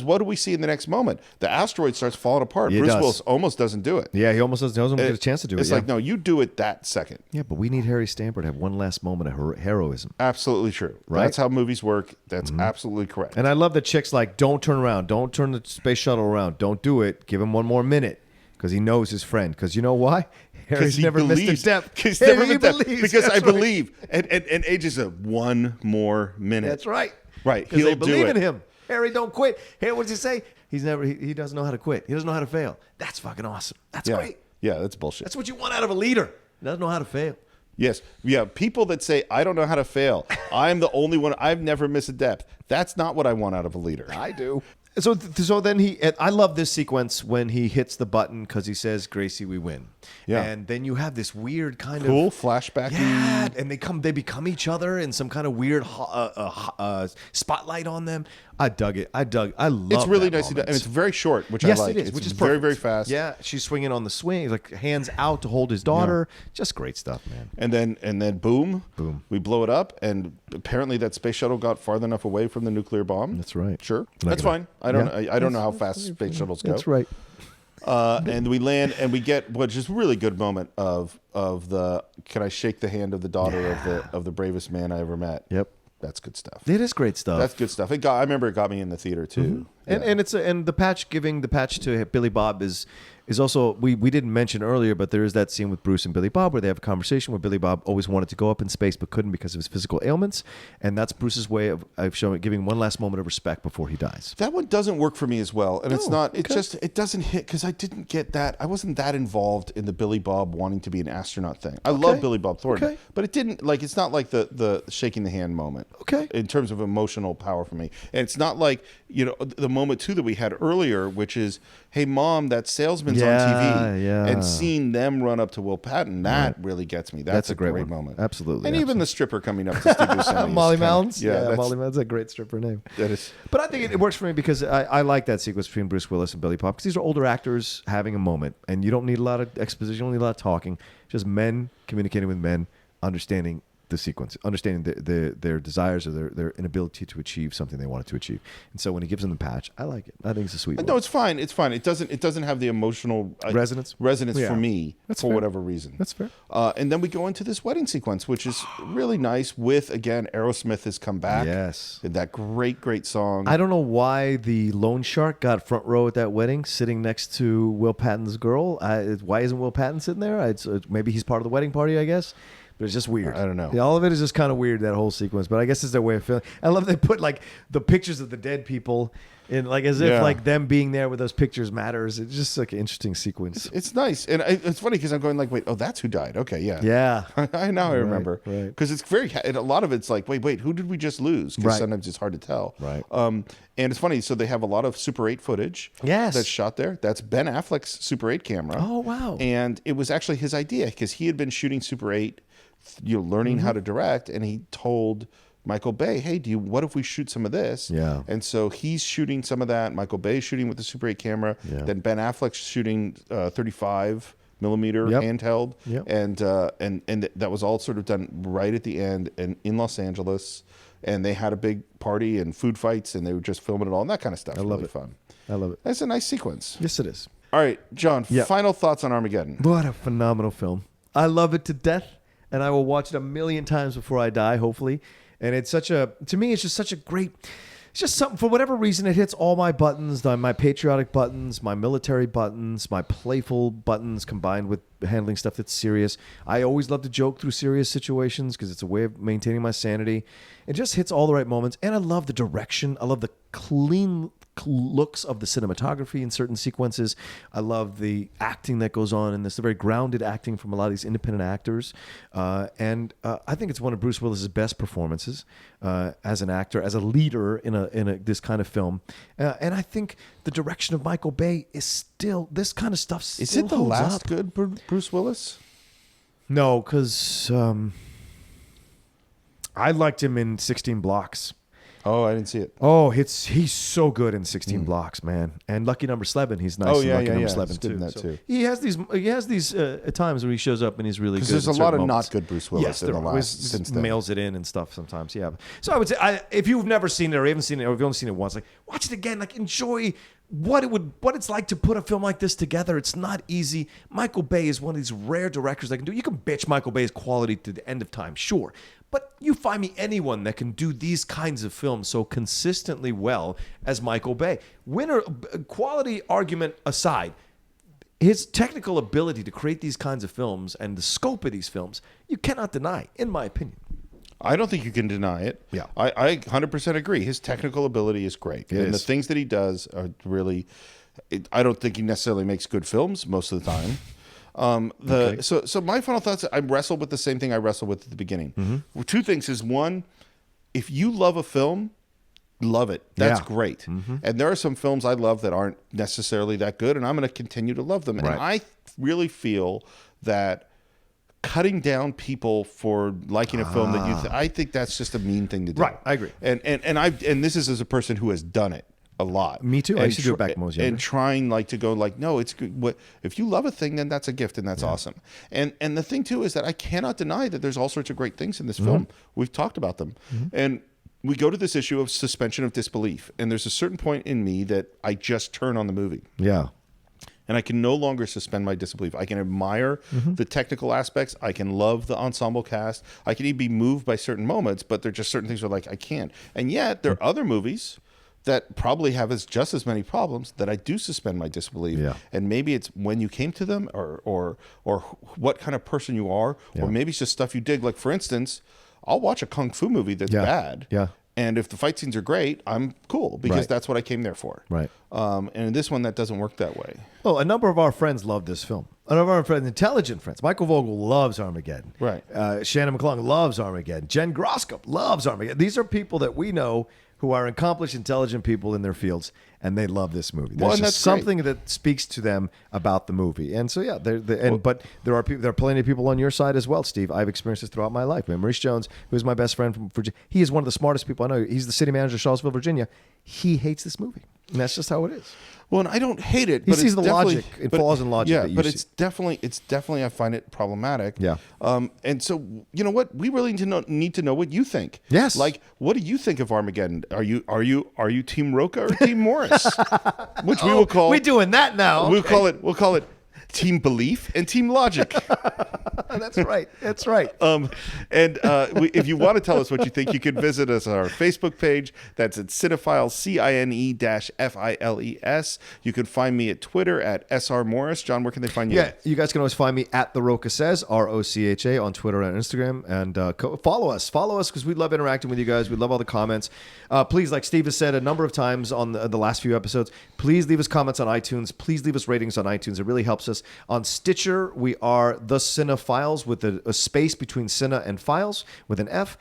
what do we see in the next moment? The asteroid starts falling apart. Yeah, it Bruce does. Willis almost doesn't do it. Yeah, he almost doesn't get a chance to do it. It's like, no, you do it that second. Yeah, but we need Harry Stamper to have one last moment of heroism. Absolutely true. Right? That's how movies work. That's absolutely correct. And I love that chick's like, don't turn around. Don't turn the space shuttle around. Don't do it. Give him one more minute. Because he knows his friend. Because you know why? Harry's he never believes. missed a step. He's never Harry missed a step. believes. Because I That's right. believe. And Age is a one more minute. That's right. Right. Because they He'll do believe it. in him. Harry, don't quit. Hey, what does he say? He doesn't know how to quit. He doesn't know how to fail. That's fucking awesome. That's Yeah. great. Yeah, that's bullshit. That's what you want out of a leader. He doesn't know how to fail. Yes. Yeah. People that say, I don't know how to fail. I'm the only one. I've never missed a depth. That's not what I want out of a leader. I do. So then I love this sequence when he hits the button because he says, "Gracie, we win." Yeah. And then you have this weird kind of cool flashback. Yeah, and they become each other in some kind of weird spotlight on them. I dug it. I love. It's really that nice, moment. and it's very short, which yes, I like. it is, it's which is very perfect. very fast. Yeah, she's swinging on the swing, like hands out to hold his daughter. Just great stuff, man. And then boom, we blow it up, and apparently that space shuttle got farther enough away from the nuclear bomb. That's right. Sure, that's fine. I don't know how fast space shuttles go. That's right. And we land, and we get which is a really good moment of the can I shake the hand of the daughter of the bravest man I ever met. Yep. That's good stuff. It is great stuff. That's good stuff. I remember it got me in the theater too. Mm-hmm. And the patch, giving the patch to Billy Bob is also, we didn't mention earlier, but there is that scene with Bruce and Billy Bob where they have a conversation where Billy Bob always wanted to go up in space but couldn't because of his physical ailments, and that's Bruce's way of giving one last moment of respect before he dies. That one doesn't work for me as well, and it's not. It just it doesn't hit because I didn't get that. I wasn't that involved in the Billy Bob wanting to be an astronaut thing. I love Billy Bob Thornton, but it didn't like. It's not like the shaking the hand moment. Okay. In terms of emotional power for me, and it's not like the moment too that we had earlier, which is, hey mom, that salesman's on TV, and seeing them run up to Will Patton, that really gets me. That's a great moment. Absolutely. And even the stripper coming up to Steve Buscemi, Molly Mounds. Yeah, Molly Mounds is a great stripper name. That is. But I think it works for me because I like that sequence between Bruce Willis and Billy Bob because these are older actors having a moment, and you don't need a lot of exposition, you don't need a lot of talking. Just men communicating with men, understanding the sequence, understanding their desires or their inability to achieve something they wanted to achieve. And so when he gives them the patch, I like it. I think it's a sweet one. No, it's fine. It's fine. It doesn't have the emotional resonance for me. That's for fair. whatever reason. That's fair. And then we go into this wedding sequence, which is really nice. With again, Aerosmith has come back. Yes, that great song. I don't know why the loan shark got front row at that wedding, sitting next to Will Patton's girl. Why isn't Will Patton sitting there? Maybe he's part of the wedding party, I guess. But it's just weird. I don't know. Yeah, all of it is just kind of weird, that whole sequence. But I guess it's their way of feeling. I love they put like the pictures of the dead people in, like as if like them being there with those pictures matters. It's just like an interesting sequence. It's nice, and it's funny because I'm going like, wait, oh, that's who died. Okay, yeah, yeah. I remember. Right. Because it's and a lot of it's like, wait, who did we just lose? Because sometimes it's hard to tell. Right. And it's funny. So they have a lot of Super 8 footage. Yes. That's shot there. That's Ben Affleck's Super 8 camera. Oh wow. And it was actually his idea because he had been shooting Super 8. Learning how to direct, and he told Michael Bay, hey, what if we shoot some of this? Yeah. And so he's shooting some of that. Michael Bay's shooting with the Super 8 camera. Yeah. Then Ben Affleck's shooting 35 millimeter handheld. Yep. And that was all sort of done right at the end and in Los Angeles. And they had a big party and food fights, and they were just filming it all and that kind of stuff. I love really it. Fun. I love it. That's a nice sequence. Yes, it is. All right, John, final thoughts on Armageddon. What a phenomenal film. I love it to death. And I will watch it a million times before I die, hopefully. And it's to me, it's just such a great, it's just something, for whatever reason, it hits all my buttons, my patriotic buttons, my military buttons, my playful buttons combined with handling stuff that's serious. I always love to joke through serious situations because it's a way of maintaining my sanity. It just hits all the right moments. And I love the direction. I love the clean looks of the cinematography in certain sequences. I love the acting that goes on in this, the very grounded acting from a lot of these independent actors. And I think it's one of Bruce Willis's best performances as an actor, as a leader in this kind of film. And I think the direction of Michael Bay is still, this kind of stuff still Is it the holds last up. good Bruce Willis? No, because I liked him in 16 Blocks. Oh, I didn't see it. Oh, he's so good in 16 Blocks, man. And Lucky Number 11, he's nice. Oh, in yeah, Lucky yeah, Number yeah. 11 He's good in that, So too. He has these at times where he shows up and he's really good. Because there's in a lot certain of moments. not good Bruce Willis Yes, in the there last always since then. mails it in and stuff sometimes. Yeah. So I would say, if you've never seen it or you haven't seen it, or if you've only seen it once, like watch it again. Like enjoy what it's like to put a film like this together. It's not easy. Michael Bay is one of these rare directors that can do. You can bitch Michael Bay's quality to the end of time, sure. But you find me anyone that can do these kinds of films so consistently well as Michael Bay. Quality argument aside, his technical ability to create these kinds of films and the scope of these films, you cannot deny, in my opinion. I don't think you can deny it. Yeah. I 100% agree. His technical ability is great. It and the is. things that he does are really, I don't think he necessarily makes good films most of the time. So my final thoughts, I wrestle with the same thing I wrestled with at the beginning. Well, two things is one, if you love a film, love it. That's Yeah. great. Mm-hmm. And there are some films I love that aren't necessarily that good, and I'm going to continue to love them. Right. And I really feel that cutting down people for liking a film that I think that's just a mean thing to do. Right, I agree. And this is as a person who has done it a lot. Me too. I used to do it back when I was younger. And trying to go no, it's good. What if you love a thing, then that's a gift and that's awesome. And the thing too is that I cannot deny that there's all sorts of great things in this film. We've talked about them. And we go to this issue of suspension of disbelief. And there's a certain point in me that I just turn on the movie. Yeah. And I can no longer suspend my disbelief. I can admire the technical aspects. I can love the ensemble cast. I can even be moved by certain moments, but there are just certain things where I can't. And yet there are other movies that probably have just as many problems that I do suspend my disbelief. Yeah. And maybe it's when you came to them or what kind of person you are, or maybe it's just stuff you dig. Like, for instance, I'll watch a Kung Fu movie that's bad. Yeah. And if the fight scenes are great, I'm cool because that's what I came there for. Right. And in this one, that doesn't work that way. Well, a number of our friends love this film. A number of our friends, intelligent friends. Michael Vogel loves Armageddon. Right. Shannon McClung loves Armageddon. Jen Groskup loves Armageddon. These are people that we know who are accomplished, intelligent people in their fields, and they love this movie. There's just something that speaks to them about the movie. And so, yeah, but there are plenty of people on your side as well, Steve. I've experienced this throughout my life. Maurice Jones, who's my best friend from Virginia, he is one of the smartest people I know. He's the city manager of Charlottesville, Virginia. He hates this movie, and that's just how it is. Well, and I don't hate it. He but sees it's the logic, flaws in logic. Yeah, that you but see. it's definitely I find it problematic. Yeah. And so you know what? We really need to know what you think. Yes. Like, what do you think of Armageddon? Are you Team Roca or Team Morris? Which we will call. We're doing that now. We'll call it Team Belief and Team Logic. That's right. That's right. If you want to tell us what you think, you can visit us on our Facebook page. That's at Cine-Files, Cine-Files. You can find me at Twitter at SR Morris. John, where can they find you? Yeah, you guys can always find me at The Rocha Says, ROCHA, on Twitter and Instagram. And follow us because we love interacting with you guys. We love all the comments. Please, like Steve has said a number of times on the last few episodes, please leave us comments on iTunes. Please leave us ratings on iTunes. It really helps us. On Stitcher, we are The Cine-Files with a space between Cine and Files with an F.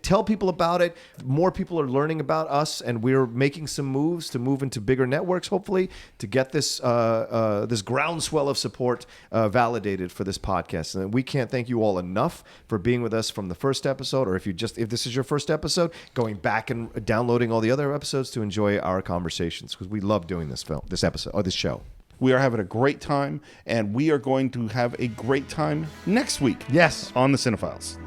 Tell people about it. More people are learning about us, and we're making some moves to move into bigger networks, hopefully, to get this this groundswell of support validated for this podcast. And we can't thank you all enough for being with us from the first episode, or if this is your first episode, going back and downloading all the other episodes to enjoy our conversations, because we love doing this show. We are having a great time, and we are going to have a great time next week. Yes. On the Cine-Files.